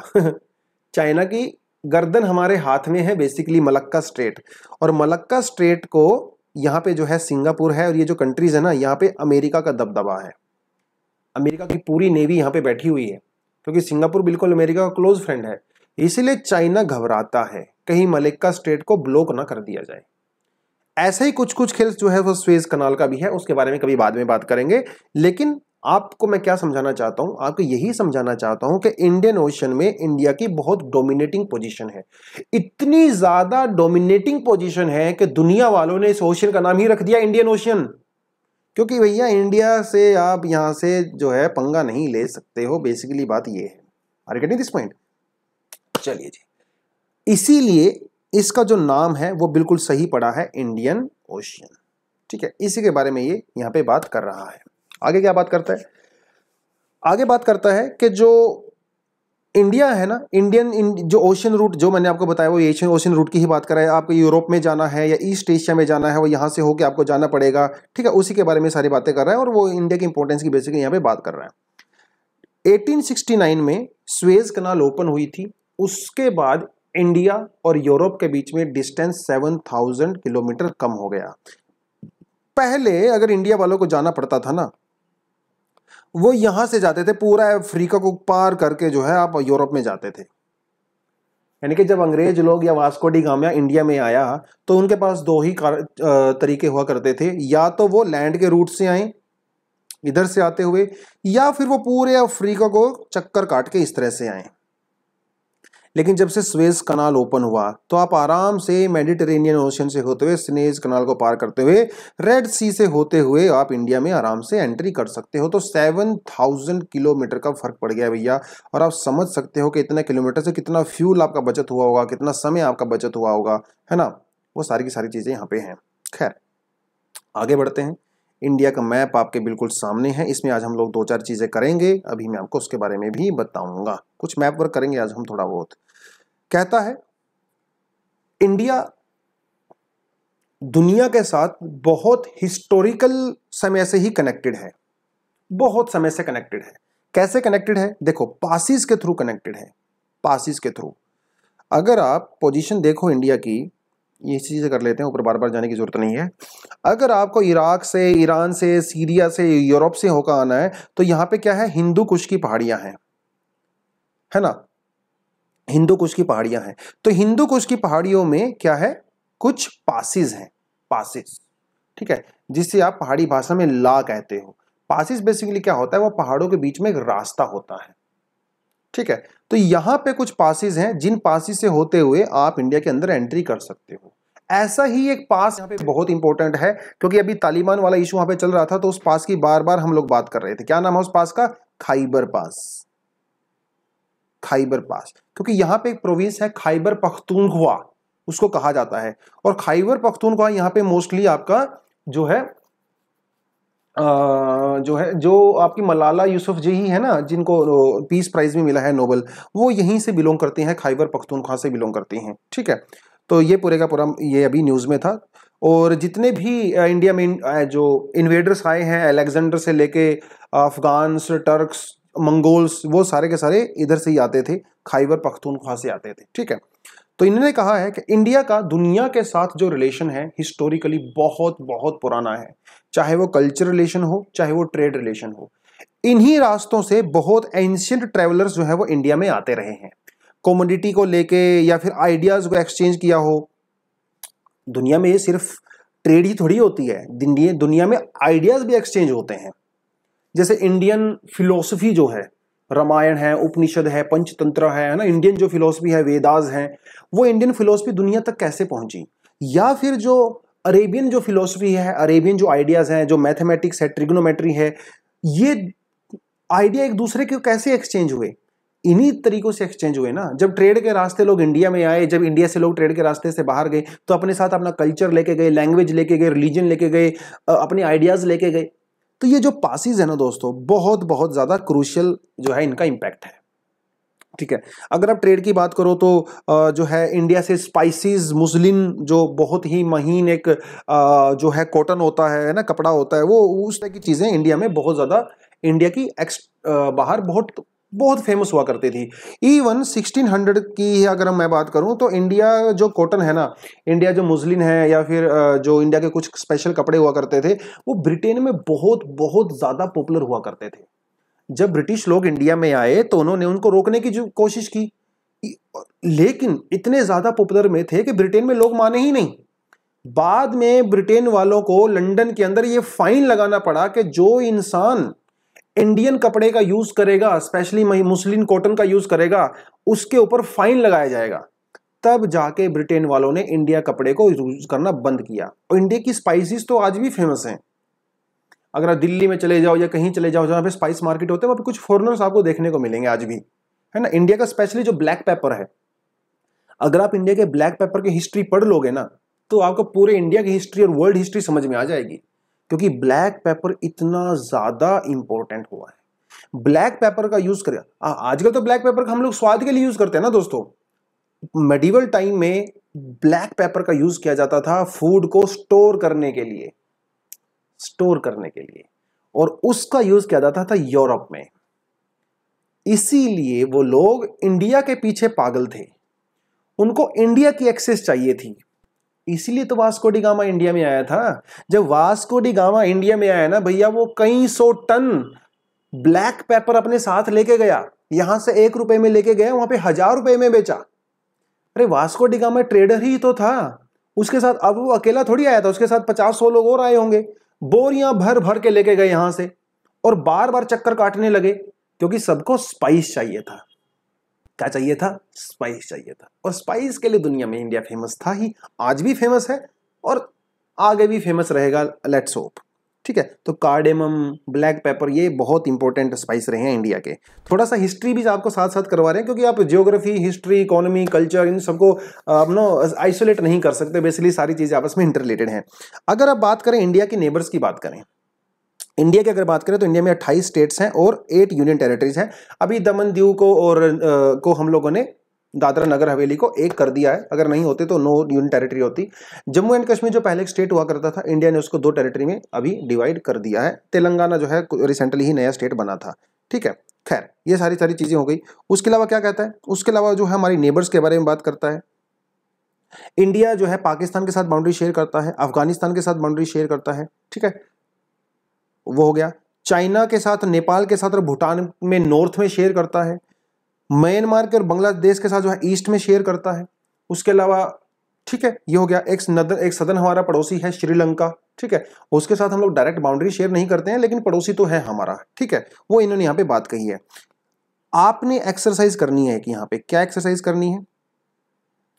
चाइना की गर्दन हमारे हाथ में है बेसिकली मलक्का स्ट्रेट। और मलक्का स्ट्रेट को यहाँ पे जो है सिंगापुर है, और ये जो कंट्रीज है ना, यहाँ पे अमेरिका का दबदबा है। अमेरिका की पूरी नेवी यहाँ पे बैठी हुई है, क्योंकि सिंगापुर बिल्कुल अमेरिका का क्लोज फ्रेंड है। इसीलिए चाइना घबराता है कहीं मलक्का स्ट्रेट को ब्लॉक ना कर दिया जाए। ऐसे ही कुछ कुछ खेल जो है वो स्वेज कनाल का भी है, उसके बारे में कभी बाद में बात करेंगे। लेकिन आपको मैं क्या समझाना चाहता हूं, आपको यही समझाना चाहता हूं कि इंडियन ओशन में इंडिया की बहुत डोमिनेटिंग पोजीशन है। इतनी ज्यादा डोमिनेटिंग पोजीशन है कि दुनिया वालों ने इस ओशन का नाम ही रख दिया इंडियन ओशन। क्योंकि भैया इंडिया से आप यहां से जो है पंगा नहीं ले सकते हो, बेसिकली बात ये है। Are you getting this point? चलिए जी, इसीलिए इसका जो नाम है वो बिल्कुल सही पड़ा है, इंडियन ओशन। ठीक है, इसी के बारे में ये यहां पे बात कर रहा है। आगे क्या बात करता है? आगे बात करता है कि जो इंडिया है ना, जो ओशन रूट जो मैंने आपको बताया वो एशियन ओशन रूट की ही बात कर रहा है। आपको यूरोप में जाना है या ईस्ट एशिया में जाना है, वो यहाँ से होके आपको जाना पड़ेगा। ठीक है, उसी के बारे में सारी बातें कर रहा है, और वो इंडिया की इंपॉर्टेंस की बेसिकली यहाँ पे बात कर रहा है। 1869 में स्वेज कनाल ओपन हुई थी। उसके बाद इंडिया और यूरोप के बीच में डिस्टेंस 7000 किलोमीटर कम हो गया। पहले अगर इंडिया वालों को जाना पड़ता था ना, वो यहां से जाते थे, पूरा अफ्रीका को पार करके जो है आप यूरोप में जाते थे। यानी कि जब अंग्रेज लोग या वास्को डी गामा इंडिया में आया, तो उनके पास दो ही तरीके हुआ करते थे, या तो वो लैंड के रूट से आए इधर से आते हुए, या फिर वो पूरे अफ्रीका को चक्कर काट के इस तरह से आए। लेकिन जब से स्वेज कनाल ओपन हुआ तो आप आराम से मेडिटेरेनियन ओशन से होते हुए, स्वेज कनाल को पार करते हुए, रेड सी से होते हुए आप इंडिया में आराम से एंट्री कर सकते हो। तो 7000 किलोमीटर का फर्क पड़ गया भैया। और आप समझ सकते हो कि इतने किलोमीटर से कितना फ्यूल आपका बचत हुआ होगा, कितना समय आपका बचत हुआ होगा, है ना। वो सारी की सारी चीजें यहाँ पे हैं। खैर, आगे बढ़ते हैं। इंडिया का मैप आपके बिल्कुल सामने है। इसमें आज हम लोग 2-4 चीजें करेंगे, अभी मैं आपको उसके बारे में भी बताऊंगा। कुछ मैप वर्क करेंगे आज हम थोड़ा बहुत। कहता है इंडिया दुनिया के साथ बहुत हिस्टोरिकल समय से ही कनेक्टेड है, बहुत समय से कनेक्टेड है। कैसे कनेक्टेड है? देखो, पासिस के थ्रू कनेक्टेड है। पासिस के थ्रू अगर आप पोजीशन देखो इंडिया की, ये चीजें कर लेते हैं, ऊपर बार बार जाने की जरूरत नहीं है। अगर आपको इराक से, ईरान से, सीरिया से, यूरोप से होकर आना है, तो यहां पे क्या है, हिंदू कुश की पहाड़ियां हैं, है ना। हिंदू कुश की पहाड़ियां हैं। तो हिंदू कुश की पहाड़ियों में क्या है, कुछ पासिस हैं। पासिस, ठीक है, जिसे आप पहाड़ी भाषा में ला कहते हो। पासिस बेसिकली क्या होता है, वो पहाड़ों के बीच में एक रास्ता होता है। ठीक है, तो यहां पे कुछ पासिस हैं, जिन पासिस से होते हुए आप इंडिया के अंदर एंट्री कर सकते हो। ऐसा ही एक पास यहाँ पे बहुत इंपॉर्टेंट है, क्योंकि अभी तालिबान वाला इशू वहां पे चल रहा था, तो उस पास की बार बार हम लोग बात कर रहे थे। क्या नाम है उस पास का? खाइबर पास। खाइबर पास, क्योंकि यहां पे एक प्रोविंस है खैबर पख्तूनख्वा, उसको कहा जाता है। और खैबर पख्तूनख्वा यहाँ पे मोस्टली आपका जो है जो आपकी मलाला यूसुफजई है ना, जिनको पीस प्राइज भी मिला है नोबेल, वो यहीं से बिलोंग करती हैं, खैबर पख्तूनख्वा से बिलोंग करती हैं। ठीक है, तो ये पूरे का पूरा ये अभी न्यूज में था। और जितने भी इंडिया में जो इन्वेडर्स आए हैं, अलेक्जेंडर से लेके अफगान्स, टर्क्स, मंगोल्स, वो सारे के सारे इधर से ही आते थे, खैबर पख्तूनख्वा से आते थे। ठीक है, तो इन्होंने कहा है कि इंडिया का दुनिया के साथ जो रिलेशन है हिस्टोरिकली बहुत बहुत पुराना है, चाहे वो कल्चर रिलेशन हो चाहे वो ट्रेड रिलेशन हो। इन्हीं रास्तों से बहुत एंशियंट ट्रेवलर्स जो है वो इंडिया में आते रहे हैं, कॉमोडिटी को लेके या फिर आइडियाज को एक्सचेंज किया हो। दुनिया में ये सिर्फ ट्रेड ही थोड़ी होती है, दुनिया में आइडियाज भी एक्सचेंज होते हैं। जैसे इंडियन फिलोसफी जो है, रामायण है, उपनिषद है, पंचतंत्र है ना, इंडियन जो फिलोसफी है, वेदास हैं, वो इंडियन फिलोसफी दुनिया तक कैसे पहुंची। या फिर जो अरेबियन जो फिलोसफी है, अरेबियन जो आइडियाज हैं, जो मैथमेटिक्स है, ट्रिग्नोमेट्री है, ये आइडिया एक दूसरे के कैसे एक्सचेंज हुए, इन्हीं तरीकों से एक्सचेंज हुए ना। जब ट्रेड के रास्ते लोग इंडिया में आए, जब इंडिया से लोग ट्रेड के रास्ते से बाहर गए, तो अपने साथ अपना कल्चर लेके गए, लैंग्वेज लेके गए, रिलीजन लेके गए, अपने आइडियाज लेके गए। तो ये जो पासिस है ना दोस्तों, बहुत बहुत ज्यादा क्रूशियल जो है इनका इंपैक्ट है। ठीक है, अगर आप ट्रेड की बात करो तो जो है इंडिया से स्पाइसेस, मुस्लिन जो बहुत ही महीन एक जो है कॉटन होता है ना, कपड़ा होता है, वो उस तरह की चीजें इंडिया में बहुत ज्यादा, इंडिया की बाहर बहुत बहुत फेमस हुआ करती थी। इवन 1600 की अगर मैं बात करूं तो इंडिया जो कॉटन है ना, इंडिया जो मुस्लिन है या फिर जो इंडिया के कुछ स्पेशल कपड़े हुआ करते थे, वो ब्रिटेन में बहुत बहुत ज्यादा पॉपुलर हुआ करते थे। जब ब्रिटिश लोग इंडिया में आए तो उन्होंने उनको रोकने की जो कोशिश की, लेकिन इतने ज्यादा पॉपुलर में थे कि ब्रिटेन में लोग माने ही नहीं। बाद में ब्रिटेन वालों को लंदन के अंदर ये फाइन लगाना पड़ा कि जो इंसान इंडियन कपड़े का यूज करेगा, स्पेशली मुस्लिन कॉटन का यूज करेगा, उसके ऊपर फाइन लगाया जाएगा। तब जाके ब्रिटेन वालों ने इंडिया कपड़े को यूज करना बंद किया। और इंडिया की स्पाइसेस तो आज भी फेमस हैं। अगर आप दिल्ली में चले जाओ या कहीं चले जाओ जहां पे स्पाइस मार्केट होते हैं, वहां पे कुछ फॉरेनर्स आपको देखने को मिलेंगे आज भी, है ना। इंडिया का स्पेशली जो ब्लैक पेपर है, अगर आप इंडिया के ब्लैक पेपर की हिस्ट्री पढ़ लोगे ना, तो आपको पूरे इंडिया की हिस्ट्री और वर्ल्ड हिस्ट्री समझ में आ जाएगी, क्योंकि ब्लैक पेपर इतना ज्यादा इंपॉर्टेंट हुआ है। ब्लैक पेपर का यूज करें, आजकल तो ब्लैक पेपर का हम लोग स्वाद के लिए यूज करते हैं ना दोस्तों। मेडिवल टाइम में ब्लैक पेपर का यूज किया जाता था फूड को स्टोर करने के लिए, और उसका यूज किया जाता था यूरोप में। इसीलिए वो लोग इंडिया के पीछे पागल थे, उनको इंडिया की एक्सेस चाहिए थी। इसीलिए तो वास्को डी गामा इंडिया में आया था। जब वास्को डी गामा इंडिया में आया ना भैया, वो कई 100 टन ब्लैक पेपर अपने साथ लेके गया। यहां से 1 रुपए में लेके गया, वहां पे 1000 रुपए में बेचा। अरे वास्को डी गामा ट्रेडर ही तो था, उसके साथ अब वो अकेला थोड़ी आया था, उसके साथ 50-100 लोग और आए होंगे। बोरियां भर भर के लेके गए यहां से, और बार बार चक्कर काटने लगे, क्योंकि सबको स्पाइस चाहिए था। क्या चाहिए था? स्पाइस चाहिए था। और स्पाइस के लिए दुनिया में इंडिया फेमस था ही, आज भी फेमस है और आगे भी फेमस रहेगा, लेट्स होप। ठीक है, तो कार्डेमम, ब्लैक पेपर, ये बहुत इंपॉर्टेंट स्पाइस रहे हैं इंडिया के। थोड़ा सा हिस्ट्री भी आपको साथ साथ करवा रहे हैं, क्योंकि आप ज्योग्राफी, हिस्ट्री, इकोनॉमी, कल्चर, इन सबको आइसोलेट नहीं कर सकते। बेसिकली सारी चीजें आपस में इंटररिलेटेड हैं। अगर आप बात करें इंडिया के नेबर्स की बात करें, इंडिया की अगर बात करें तो इंडिया में 28 स्टेट्स हैं और 8 यूनियन टेरिटरीज हैं। अभी दमन दीव को और को हम लोगों ने, दादरा नगर हवेली को एक कर दिया है, अगर नहीं होते तो 9 यूनियन टेरिटरी होती। जम्मू एंड कश्मीर जो पहले एक स्टेट हुआ करता था, इंडिया ने उसको 2 टेरिटरी में अभी डिवाइड कर दिया है। तेलंगाना जो है रिसेंटली ही नया स्टेट बना था। ठीक है, खैर ये सारी चीजें हो गई। उसके अलावा क्या कहता है, उसके अलावा जो है हमारी नेबर्स के बारे में बात करता है। इंडिया जो है पाकिस्तान के साथ बाउंड्री शेयर करता है, अफगानिस्तान के साथ बाउंड्री शेयर करता है। ठीक है, वो हो गया। चाइना के साथ, नेपाल के साथ और भूटान में नॉर्थ में शेयर करता है। म्यांमार के और बांग्लादेश के साथ जो है ईस्ट में शेयर करता है। उसके अलावा, ठीक है, ये हो गया। एक सदन हमारा पड़ोसी है श्रीलंका। ठीक है, उसके साथ हम लोग डायरेक्ट बाउंड्री शेयर नहीं करते हैं, लेकिन पड़ोसी तो है हमारा। ठीक है, वो इन्होंने यहाँ पे बात कही है। आपने एक्सरसाइज करनी है कि यहाँ पे क्या एक्सरसाइज करनी है,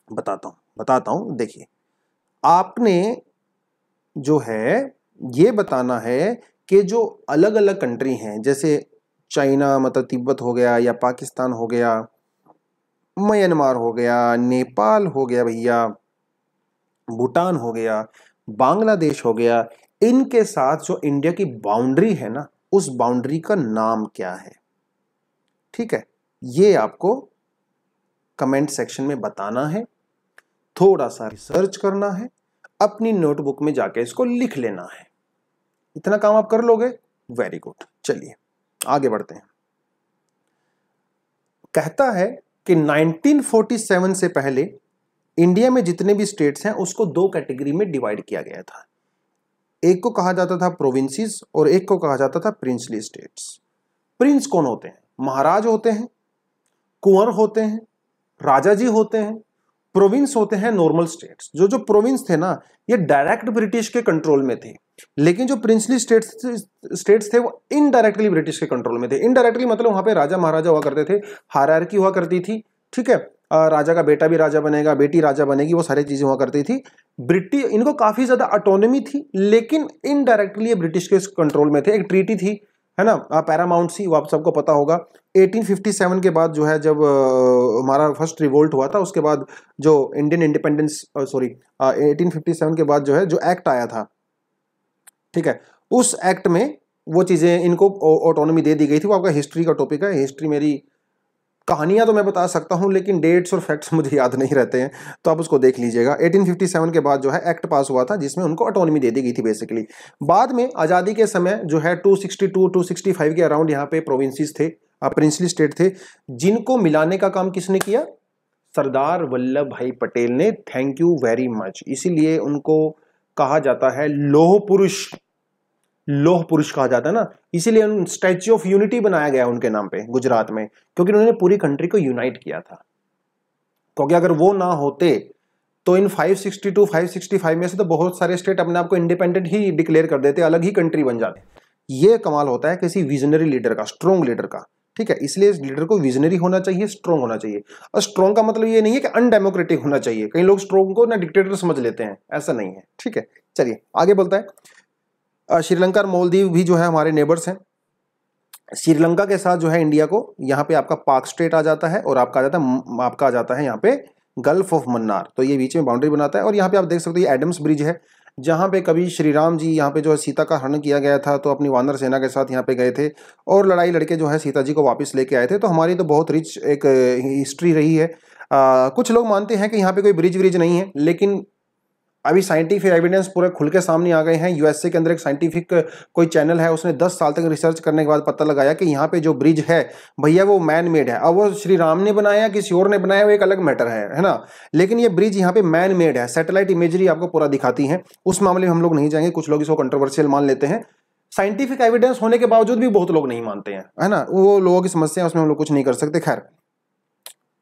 बताता हूं। देखिए, आपने जो है ये बताना है कि जो अलग अलग कंट्री हैं, जैसे चाइना मतलब तिब्बत हो गया, या पाकिस्तान हो गया, म्यांमार हो गया, नेपाल हो गया भैया, भूटान हो गया, बांग्लादेश हो गया, इनके साथ जो इंडिया की बाउंड्री है ना, उस बाउंड्री का नाम क्या है। ठीक है, ये आपको कमेंट सेक्शन में बताना है, थोड़ा सा रिसर्च करना है, अपनी नोटबुक में जाके इसको लिख लेना है। इतना काम आप कर लोगे, वेरी गुड। चलिए आगे बढ़ते हैं। कहता है कि 1947 से पहले इंडिया में जितने भी स्टेट्स हैं उसको दो कैटेगरी में डिवाइड किया गया था। एक को कहा जाता था प्रोविंसेस और एक को कहा जाता था प्रिंसली स्टेट्स। प्रिंस कौन होते हैं? महाराज होते हैं, कुंवर होते हैं, राजा जी होते हैं। प्रोविंस होते हैं नॉर्मल स्टेट्स। जो जो प्रोविंस थे ना, ये डायरेक्ट ब्रिटिश के कंट्रोल में थे, लेकिन जो प्रिंसली स्टेट्स थे वो इनडायरेक्टली ब्रिटिश के कंट्रोल में थे। इनडायरेक्टली मतलब वहां पे राजा महाराजा हुआ करते थे, हायरार्की हुआ करती थी, ठीक है। राजा का बेटा भी राजा बनेगा, बेटी राजा बनेगी, वो सारी चीजें हुआ करती थी। ब्रिटिश, इनको काफी ज्यादा ऑटोनॉमी थी, लेकिन इनडायरेक्टली ये ब्रिटिश के कंट्रोल में थे। एक ट्रीटी थी, है ना, पैरामाउंट सी, वो आप सबको पता होगा। 1857 के बाद जो है, जब हमारा फर्स्ट रिवोल्ट हुआ था, उसके बाद जो इंडियन इंडिपेंडेंस, सॉरी 1857 के बाद जो है, जो एक्ट आया था, ठीक है, उस एक्ट में वो चीजें इनको ऑटोनॉमी दे दी गई थी। वो आपका हिस्ट्री का टॉपिक है। हिस्ट्री, मेरी कहानियां तो मैं बता सकता हूं, लेकिन डेट्स और फैक्ट्स मुझे याद नहीं रहते हैं, तो आप उसको देख लीजिएगा। 1857 के बाद जो है एक्ट पास हुआ था, जिसमें उनको ऑटोनॉमी दे दी गई थी बेसिकली। बाद में आज़ादी के समय जो है 262 265 के अराउंड यहाँ पे प्रोविंसेस थे, प्रिंसली स्टेट थे, जिनको मिलाने का काम किसने किया? सरदार वल्लभ भाई पटेल ने। Thank you very much. इसीलिए उनको कहा जाता है लौह पुरुष, लौह पुरुष कहा जाता है ना। इसीलिए स्टैच्यू ऑफ यूनिटी बनाया गया उनके नाम पे गुजरात में, क्योंकि उन्होंने पूरी कंट्री को यूनाइट किया था। क्योंकि अगर वो ना होते तो इन 562 565 में से तो बहुत सारे स्टेट अपने आप को इंडिपेंडेंट ही डिक्लेयर कर देते, अलग ही कंट्री बन जाते। ये कमाल होता है किसी विजनरी लीडर का, स्ट्रॉन्ग लीडर का, ठीक है। इसलिए इस लीडर को विजनरी होना चाहिए, स्ट्रॉन्ग होना चाहिए। और स्ट्रॉन्ग का मतलब ये नहीं है कि अनडेमोक्रेटिक होना चाहिए। कई लोग स्ट्रॉन्ग को ना डिक्टेटर समझ लेते हैं, ऐसा नहीं है, ठीक है। चलिए आगे बोलता है। श्रीलंका और मालदीव भी जो है हमारे नेबर्स हैं। श्रीलंका के साथ जो है इंडिया को, यहाँ पे आपका पाक स्टेट आ जाता है, और आपका आ जाता है यहाँ पे गल्फ ऑफ मन्नार। तो ये बीच में बाउंड्री बनाता है। और यहाँ पे आप देख सकते हो ये एडम्स ब्रिज है, जहाँ पे कभी श्री राम जी यहाँ पे जो है सीता का हरण किया गया था, तो अपनी वानर सेना के साथ यहाँ पे गए थे और लड़ाई लड़के जो है सीता जी को वापस लेके आए थे। तो हमारी तो बहुत रिच एक हिस्ट्री रही है। कुछ लोग मानते हैं कि यहाँ पे कोई ब्रिज व्रिज नहीं है, लेकिन अभी साइंटिफिक एविडेंस पूरे खुल के सामने आ गए हैं। यूएसए के अंदर एक साइंटिफिक कोई चैनल है, उसने 10 साल तक रिसर्च करने के बाद पता लगाया कि यहाँ पे जो ब्रिज है भैया वो मैन मेड है। अब वो श्री राम ने बनाया किसी और ने बनाया, वो एक अलग मैटर है ना। लेकिन ये ब्रिज यहाँ पे मैन मेड है। सैटेलाइट इमेजरी आपको पूरा दिखाती है, उस मामले में हम लोग नहीं जाएंगे। कुछ लोग इसको कंट्रोवर्शियल मान लेते हैं, साइंटिफिक एविडेंस होने के बावजूद भी बहुत लोग नहीं मानते हैं, है ना। वो लोगों की समस्या है, उसमें हम लोग कुछ नहीं कर सकते। खैर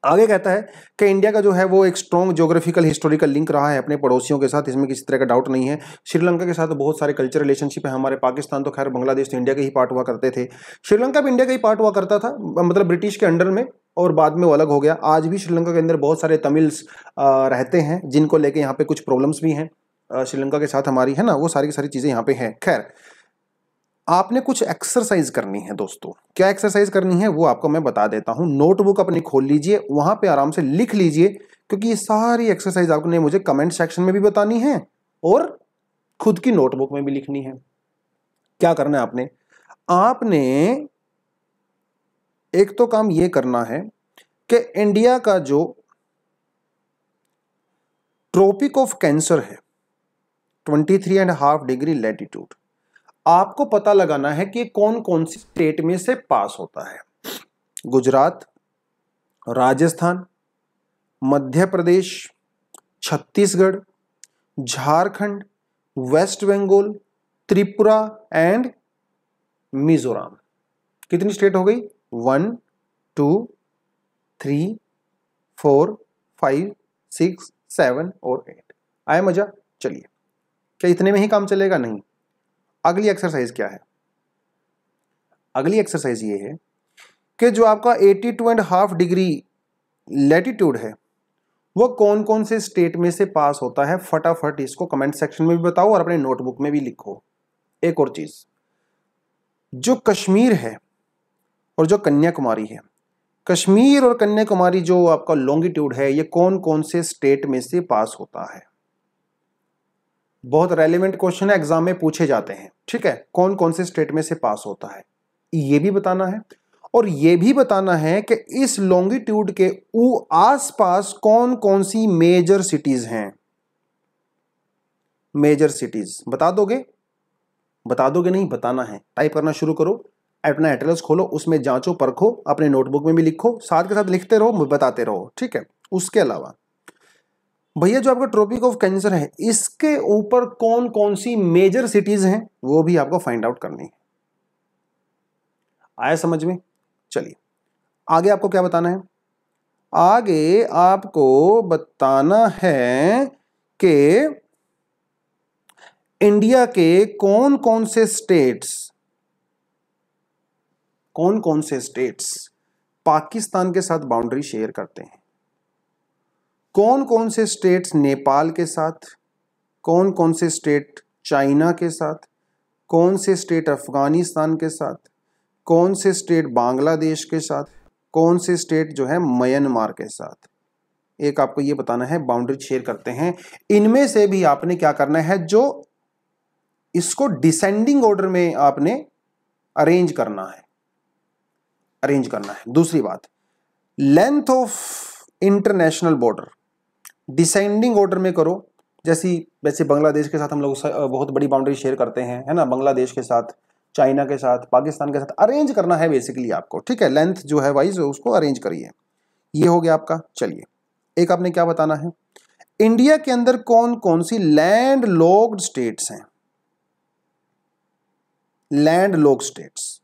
आगे कहता है कि इंडिया का जो है वो एक स्ट्रॉन्ग ज्योग्राफिकल हिस्टोरिकल लिंक रहा है अपने पड़ोसियों के साथ, इसमें किसी तरह का डाउट नहीं है। श्रीलंका के साथ तो बहुत सारे कल्चर रिलेशनशिप है हमारे। पाकिस्तान तो खैर, बांग्लादेश तो इंडिया के ही पार्ट हुआ करते थे, श्रीलंका भी इंडिया का ही पार्ट हुआ करता था, मतलब ब्रिटिश के अंडर में, और बाद में वो अलग हो गया। आज भी श्रीलंका के अंदर बहुत सारे तमिल्स रहते हैं, जिनको लेके यहाँ पे कुछ प्रॉब्लम्स भी हैं श्रीलंका के साथ हमारी, है ना। वो सारी की सारी चीज़ें यहाँ पे हैं। खैर आपने कुछ एक्सरसाइज करनी है दोस्तों। क्या एक्सरसाइज करनी है वो आपको मैं बता देता हूं। नोटबुक अपनी खोल लीजिए, वहां पे आराम से लिख लीजिए, क्योंकि ये सारी एक्सरसाइज आपने मुझे कमेंट सेक्शन में भी बतानी है और खुद की नोटबुक में भी लिखनी है। क्या करना है आपने? आपने एक तो काम ये करना है कि इंडिया का जो ट्रॉपिक ऑफ कैंसर है 23.5 डिग्री लैटिट्यूड, आपको पता लगाना है कि कौन कौन सी स्टेट में से पास होता है। Gujarat, Rajasthan, Madhya Pradesh, Chhattisgarh, Jharkhand, waste Bengal, Tripura and Mizoram. कितनी स्टेट हो गई? 1 2 3 4 5 6 7 और 8। आया मजा? चलिए, क्या इतने में ही काम चलेगा? नहीं। अगली एक्सरसाइज क्या है? अगली एक्सरसाइज ये है कि जो आपका 82.5 डिग्री लैटिट्यूड है वो कौन कौन से स्टेट में से पास होता है। फटाफट इसको कमेंट सेक्शन में भी बताओ और अपने नोटबुक में भी लिखो। एक और चीज, जो कश्मीर है और जो कन्याकुमारी है, कश्मीर और कन्याकुमारी जो आपका लॉन्गिट्यूड है, ये कौन कौन से स्टेट में से पास होता है। बहुत रेलेवेंट क्वेश्चन है, एग्जाम में पूछे जाते हैं, ठीक है। कौन कौन से स्टेट में से पास होता है ये भी बताना है, और ये भी बताना है कि इस लॉन्गिट्यूड के आसपास कौन कौन सी मेजर सिटीज हैं। मेजर सिटीज बता दोगे? बता दोगे नहीं, बताना है। टाइप करना शुरू करो, अपना एटलस खोलो, उसमें जांचो परखो, अपने नोटबुक में भी लिखो, साथ के साथ लिखते रहो, बताते रहो, ठीक है। उसके अलावा भैया जो आपका ट्रॉपिक ऑफ कैंसर है इसके ऊपर कौन कौन सी मेजर सिटीज हैं वो भी आपको फाइंड आउट करनी है। आया समझ में? चलिए आगे आपको क्या बताना है? आगे आपको बताना है कि इंडिया के कौन कौन से स्टेट्स पाकिस्तान के साथ बाउंड्री शेयर करते हैं, कौन कौन से स्टेट्स नेपाल के साथ, कौन कौन से स्टेट चाइना के साथ, कौन से स्टेट अफगानिस्तान के साथ, कौन से स्टेट बांग्लादेश के साथ, कौन से स्टेट जो है म्यांमार के साथ। एक आपको ये बताना है बाउंड्री शेयर करते हैं। इनमें से भी आपने क्या करना है, जो इसको डिसेंडिंग ऑर्डर में आपने अरेंज करना है। दूसरी बात, length of international border descending order में करो। वैसे बांग्लादेश के साथ हम लोग बहुत बड़ी बाउंड्री शेयर करते हैं, है ना, बांग्लादेश के साथ, चाइना के साथ, पाकिस्तान के साथ अरेंज करना है बेसिकली आपको, ठीक है। लेंथ जो है वाइज उसको अरेंज करिए। ये हो गया आपका। चलिए एक आपने क्या बताना है, इंडिया के अंदर कौन कौन सी लैंड लॉक्ड स्टेट्स हैं। लैंड लॉक स्टेट्स,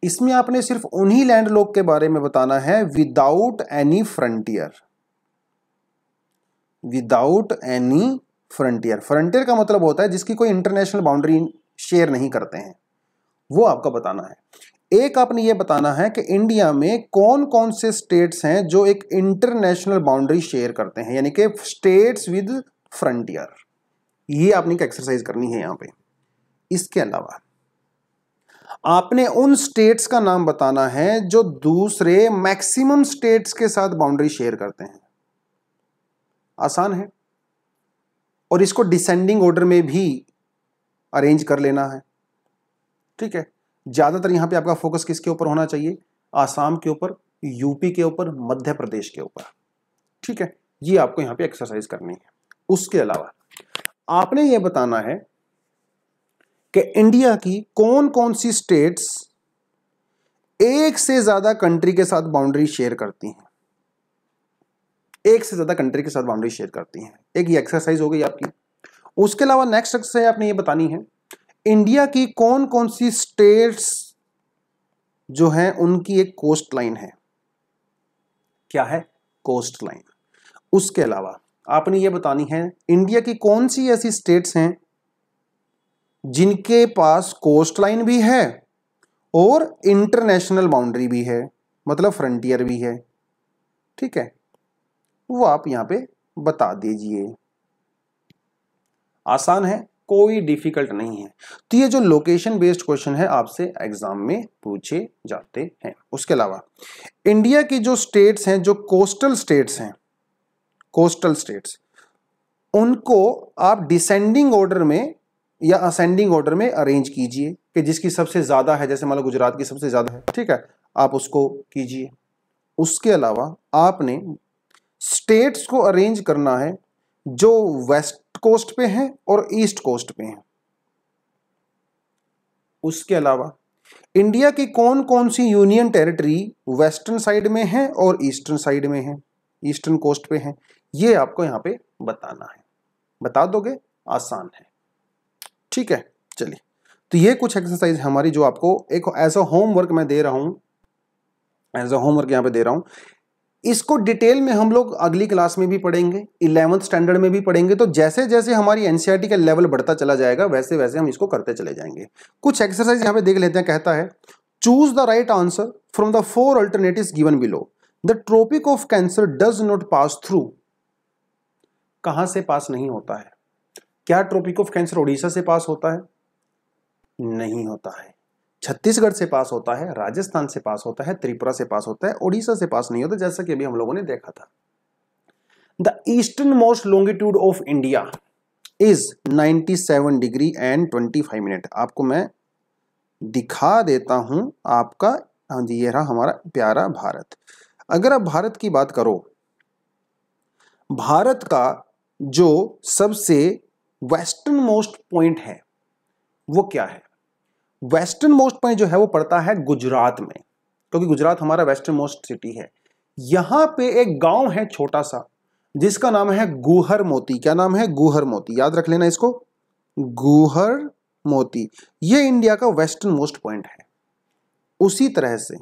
इसमें आपने सिर्फ उन्हीं लैंड लॉक के बारे में बताना है विदाउट एनी फ्रंटियर। फ्रंटियर का मतलब होता है जिसकी कोई इंटरनेशनल बाउंड्री शेयर नहीं करते हैं, वो आपका बताना है। एक आपने ये बताना है कि इंडिया में कौन कौन से स्टेट्स हैं जो एक इंटरनेशनल बाउंड्री शेयर करते हैं, यानी कि स्टेट्स विद फ्रंटियर। ये आपने एक एक्सरसाइज करनी है यहां पे। इसके अलावा आपने उन स्टेट्स का नाम बताना है जो दूसरे मैक्सिमम स्टेट्स के साथ बाउंड्री शेयर करते हैं। आसान है, और इसको डिसेंडिंग ऑर्डर में भी अरेंज कर लेना है, ठीक है। ज्यादातर यहां पे आपका फोकस किसके ऊपर होना चाहिए, आसाम के ऊपर, यूपी के ऊपर, मध्य प्रदेश के ऊपर, ठीक है। ये आपको यहां पे एक्सरसाइज करनी है। उसके अलावा आपने ये बताना है कि इंडिया की कौन कौन सी स्टेट्स एक से ज्यादा कंट्री के साथ बाउंड्री शेयर करती हैं। एक से ज्यादा कंट्री के साथ बाउंड्री शेयर करती हैं। एक ये एक्सरसाइज हो गई आपकी। उसके अलावा नेक्स्ट एक्सरसाइज आपने ये बतानी है, इंडिया की कौन कौन सी स्टेट्स जो हैं उनकी एक कोस्ट लाइन है। क्या है? Coast line. उसके अलावा आपने ये बतानी है इंडिया की कौन सी ऐसी स्टेट्स हैं जिनके पास कोस्ट लाइन भी है और इंटरनेशनल बाउंड्री भी है, मतलब फ्रंटियर भी है, ठीक है। वो आप यहां पे बता दीजिए। आसान है, कोई डिफिकल्ट नहीं है। तो ये जो लोकेशन बेस्ड क्वेश्चन है आपसे एग्जाम में पूछे जाते हैं। उसके अलावा इंडिया की जो स्टेट्स हैं, जो कोस्टल स्टेट्स, उनको आप डिसेंडिंग ऑर्डर में या असेंडिंग ऑर्डर में अरेंज कीजिए कि जिसकी सबसे ज्यादा है, जैसे मान लो गुजरात की सबसे ज्यादा है, ठीक है, आप उसको कीजिए। उसके अलावा आपने स्टेट्स को अरेंज करना है जो वेस्ट कोस्ट पे हैं और ईस्ट कोस्ट पे हैं। उसके अलावा इंडिया की कौन कौन सी यूनियन टेरिटरी वेस्टर्न साइड में है और ईस्टर्न साइड में है, ईस्टर्न कोस्ट पे है, ये आपको यहां पे बताना है। बता दोगे? आसान है, ठीक है। चलिए, तो ये कुछ एक्सरसाइज हमारी जो आपको एक एज अ होमवर्क मैं दे रहा हूं, एज अ होमवर्क यहां पे दे रहा हूं। इसको डिटेल में हम लोग अगली क्लास में भी पढ़ेंगे, 11th स्टैंडर्ड में भी पढ़ेंगे। तो जैसे जैसे हमारी एनसीईआरटी का लेवल बढ़ता चला जाएगा वैसे वैसे हम इसको करते चले जाएंगे। कुछ एक्सरसाइज यहां पे देख लेते हैं। कहता है choose the right answer from the 4 alternatives given below. The Tropic of Cancer does not pass through. कहां से पास नहीं होता है? क्या ट्रॉपिक ऑफ कैंसर उड़ीसा से पास होता है? नहीं होता है। छत्तीसगढ़ से पास होता है, राजस्थान से पास होता है, त्रिपुरा से पास होता है, ओडिशा से पास नहीं होता, जैसा कि अभी हम लोगों ने देखा था। The eastern most longitude of India is 97 degree and 25 minute. आपको मैं दिखा देता हूं आपका, हाँ जी, ये रहा हमारा प्यारा भारत। अगर आप भारत की बात करो, भारत का जो सबसे वेस्टर्न मोस्ट पॉइंट है वो क्या है? वेस्टर्न मोस्ट पॉइंट जो है वो पड़ता है गुजरात में, क्योंकि गुजरात हमारा वेस्टर्न मोस्ट सिटी है। यहां पे एक गांव है छोटा सा, जिसका नाम है गूहर मोती। क्या नाम है? गूहर मोती, याद रख लेना इसको, गूहर मोती। ये इंडिया का वेस्टर्न मोस्ट पॉइंट है। उसी तरह से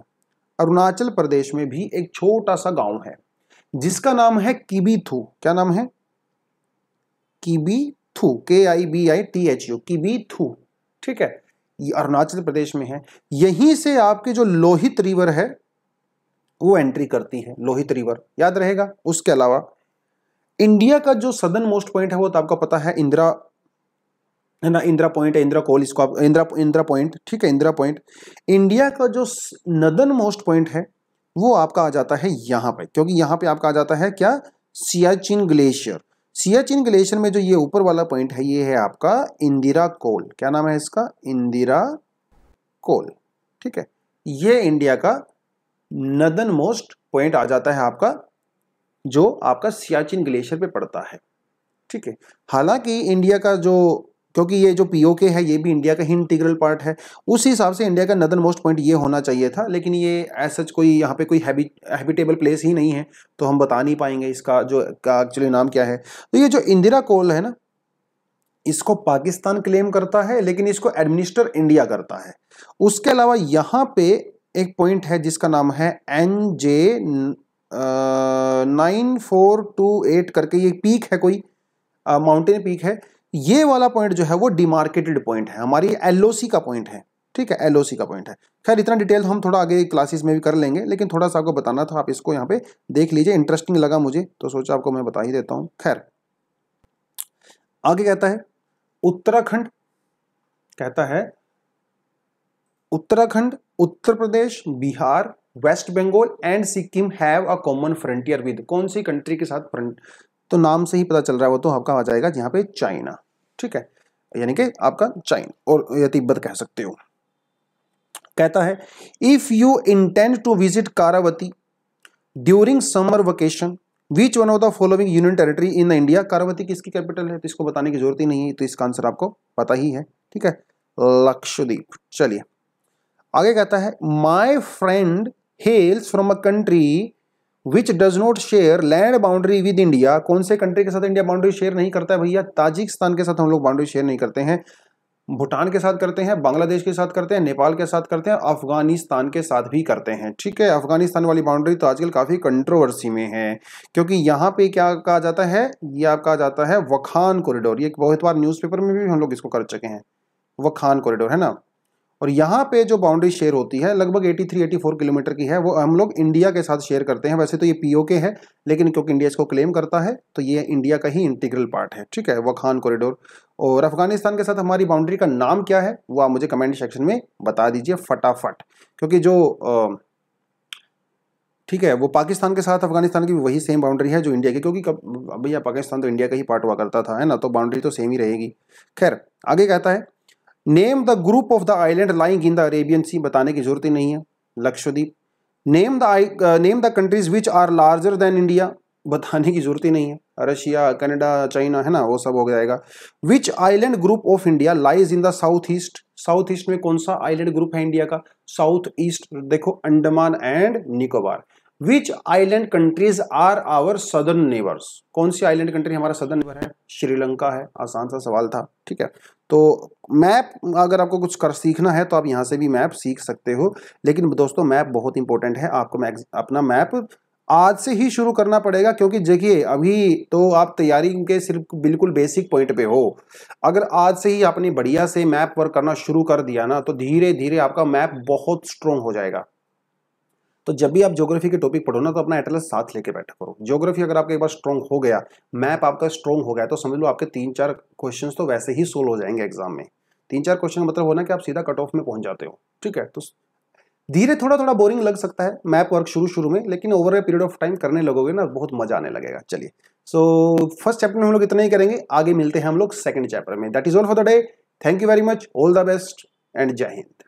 अरुणाचल प्रदेश में भी एक छोटा सा गांव है जिसका नाम है किबीथू। क्या नाम है? किबीथू, KIBITHU, किबीथू। ठीक है, ये अरुणाचल प्रदेश में है। यहीं से आपके जो लोहित रिवर है वो एंट्री करती है, लोहित रिवर, याद रहेगा। उसके अलावा इंडिया का जो सदर्न मोस्ट पॉइंट है वो तो आपको पता है, इंदिरा है ना, इंदिरा पॉइंट है, इंदिरा कोल, इसको आप इंदिरा पॉइंट, ठीक है, इंदिरा पॉइंट। इंडिया का जो नदर्न मोस्ट पॉइंट है वो आपका आ जाता है यहाँ पे, क्योंकि यहाँ पे आपका आ जाता है क्या? सियाचिन ग्लेशियर। सियाचिन ग्लेशियर में जो ये ऊपर वाला पॉइंट है ये है आपका इंदिरा कोल। क्या नाम है इसका? इंदिरा कोल। ठीक है, ये इंडिया का नदर्न मोस्ट पॉइंट आ जाता है आपका, जो आपका सियाचिन ग्लेशियर पे पड़ता है। ठीक है, हालांकि इंडिया का जो, क्योंकि ये जो POK है ये भी इंडिया का ही इंटीग्रल पार्ट है, उस हिसाब से इंडिया का नदर्न मोस्ट पॉइंट ये होना चाहिए था, लेकिन ये ऐसा कोई यहाँ पे कोई हैबिटेबल प्लेस ही नहीं है, तो हम बता नहीं पाएंगे इसका जो एक्चुअली नाम क्या है। तो ये जो इंदिरा कोल है ना, इसको पाकिस्तान क्लेम करता है, लेकिन इसको एडमिनिस्टर इंडिया करता है। उसके अलावा यहाँ पे एक पॉइंट है जिसका नाम है NJ 9428 करके, ये पीक है, कोई माउंटेन पीक है। ये वाला पॉइंट जो है वो डिमार्केटेड पॉइंट है, हमारी LOC का पॉइंट है। ठीक है, LOC का पॉइंट है। खैर इतना डिटेल हम थोड़ा आगे क्लासेस में भी कर लेंगे, लेकिन थोड़ा सा आपको बताना था, आप इसको यहाँ पे देख लीजिए, इंटरेस्टिंग लगा मुझे तो सोचा आपको मैं बता ही देता हूँ। खैर आगे कहता है उत्तराखंड, कहता है Uttarakhand, Uttar Pradesh, Bihar, west Bengal and Sikkim have a common frontier with, कौन सी कंट्री के साथ फ्रंट? तो नाम से ही पता चल रहा है वो तो आपका आ जाएगा यहाँ पे चाइना। ठीक है, यानी कि आपका चाइना और या तिब्बत कह सकते हो। कहता है if you intend to visit Kavaratti during summer vacation which one of the following union territory in India. Kavaratti किसकी कैपिटल है? तो इसको बताने की जरूरत ही नहीं है, तो इसका आंसर आपको पता ही है। ठीक है, लक्षद्वीप। चलिए आगे कहता है my friend हेल्स from a country which does not share land boundary with India. कौन से कंट्री के साथ इंडिया बाउंड्री शेयर नहीं करता है भैया? ताजिकिस्तान के साथ हम लोग बाउंड्री शेयर नहीं करते हैं, भूटान के साथ करते हैं, बांग्लादेश के साथ करते हैं, नेपाल के साथ करते हैं, अफगानिस्तान के साथ भी करते हैं। ठीक है, अफगानिस्तान वाली बाउंड्री तो आजकल काफी कंट्रोवर्सी में है, क्योंकि यहाँ पे क्या कहा जाता है, ये आपका जाता है वखान कॉरिडोर। ये बहुत बार न्यूज़पेपर में भी हम लोग इसको कर चुके हैं, वखान कॉरिडोर है ना। और यहाँ पे जो बाउंड्री शेयर होती है लगभग 83-84 किलोमीटर की है, वो हम लोग इंडिया के साथ शेयर करते हैं। वैसे तो ये POK है, लेकिन क्योंकि इंडिया इसको क्लेम करता है तो ये इंडिया का ही इंटीग्रल पार्ट है। ठीक है, वखान कॉरिडोर। और अफगानिस्तान के साथ हमारी बाउंड्री का नाम क्या है वो आप मुझे कमेंट सेक्शन में बता दीजिए फटाफट, क्योंकि जो ठीक है वो पाकिस्तान के साथ अफगानिस्तान की भी वही सेम बाउंड्री है जो इंडिया की, क्योंकि भैया पाकिस्तान तो इंडिया का ही पार्ट हुआ करता था, है ना, तो बाउंड्री तो सेम ही रहेगी। खैर आगे कहता है name the group of the island lying in the Arabian sea, बताने की जरूरत ही नहीं है, Lakshadweep. Name the countries which are larger than India, बताने की जरूरत ही नहीं है, रशिया, कनाडा, चाइना, है ना, वो सब हो जाएगा। Which island group of India lies in the south east, south east में कौन सा आइलैंड ग्रुप है इंडिया का? साउथ ईस्ट, देखो Andaman and Nicobar. Which island countries are our southern neighbours, कौन सी आइलैंड कंट्री हमारा सदर्न नेबर है? श्रीलंका है। आसान सा सवाल था। ठीक है, तो मैप अगर आपको कुछ कर सीखना है तो आप यहाँ से भी मैप सीख सकते हो, लेकिन दोस्तों मैप बहुत इंपॉर्टेंट है, आपको अपना मैप आज से ही शुरू करना पड़ेगा, क्योंकि देखिए अभी तो आप तैयारी के सिर्फ बिल्कुल बेसिक पॉइंट पे हो। अगर आज से ही आपने बढ़िया से मैप वर्क करना शुरू कर दिया ना, तो धीरे धीरे आपका मैप बहुत स्ट्रॉन्ग हो जाएगा। तो जब भी आप ज्योग्राफी के टॉपिक पढ़ो ना, तो अपना एटलस साथ लेके बैठा करो। ज्योग्राफी अगर आपका एक बार स्ट्रॉन्ग हो गया, मैप आपका स्ट्रॉन्ग हो गया, तो समझ लो आपके 3-4 क्वेश्चंस तो वैसे ही सोल्व हो जाएंगे एग्जाम में। 3-4 क्वेश्चन मतलब होना कि आप सीधा कट ऑफ में पहुंच जाते हो। ठीक है, तो धीरे थोड़ा बोरिंग लग सकता है मैप वर्क शुरू में, लेकिन over a period of time करने लगोगे ना, बहुत मजा आने लगेगा। चलिए, सो फर्स्ट चैप्टर में हम लोग इतना ही करेंगे, आगे मिलते हैं हम लोग सेकंड चैप्टर में। That is all for the day. Thank you very much, all the best and जय हिंद।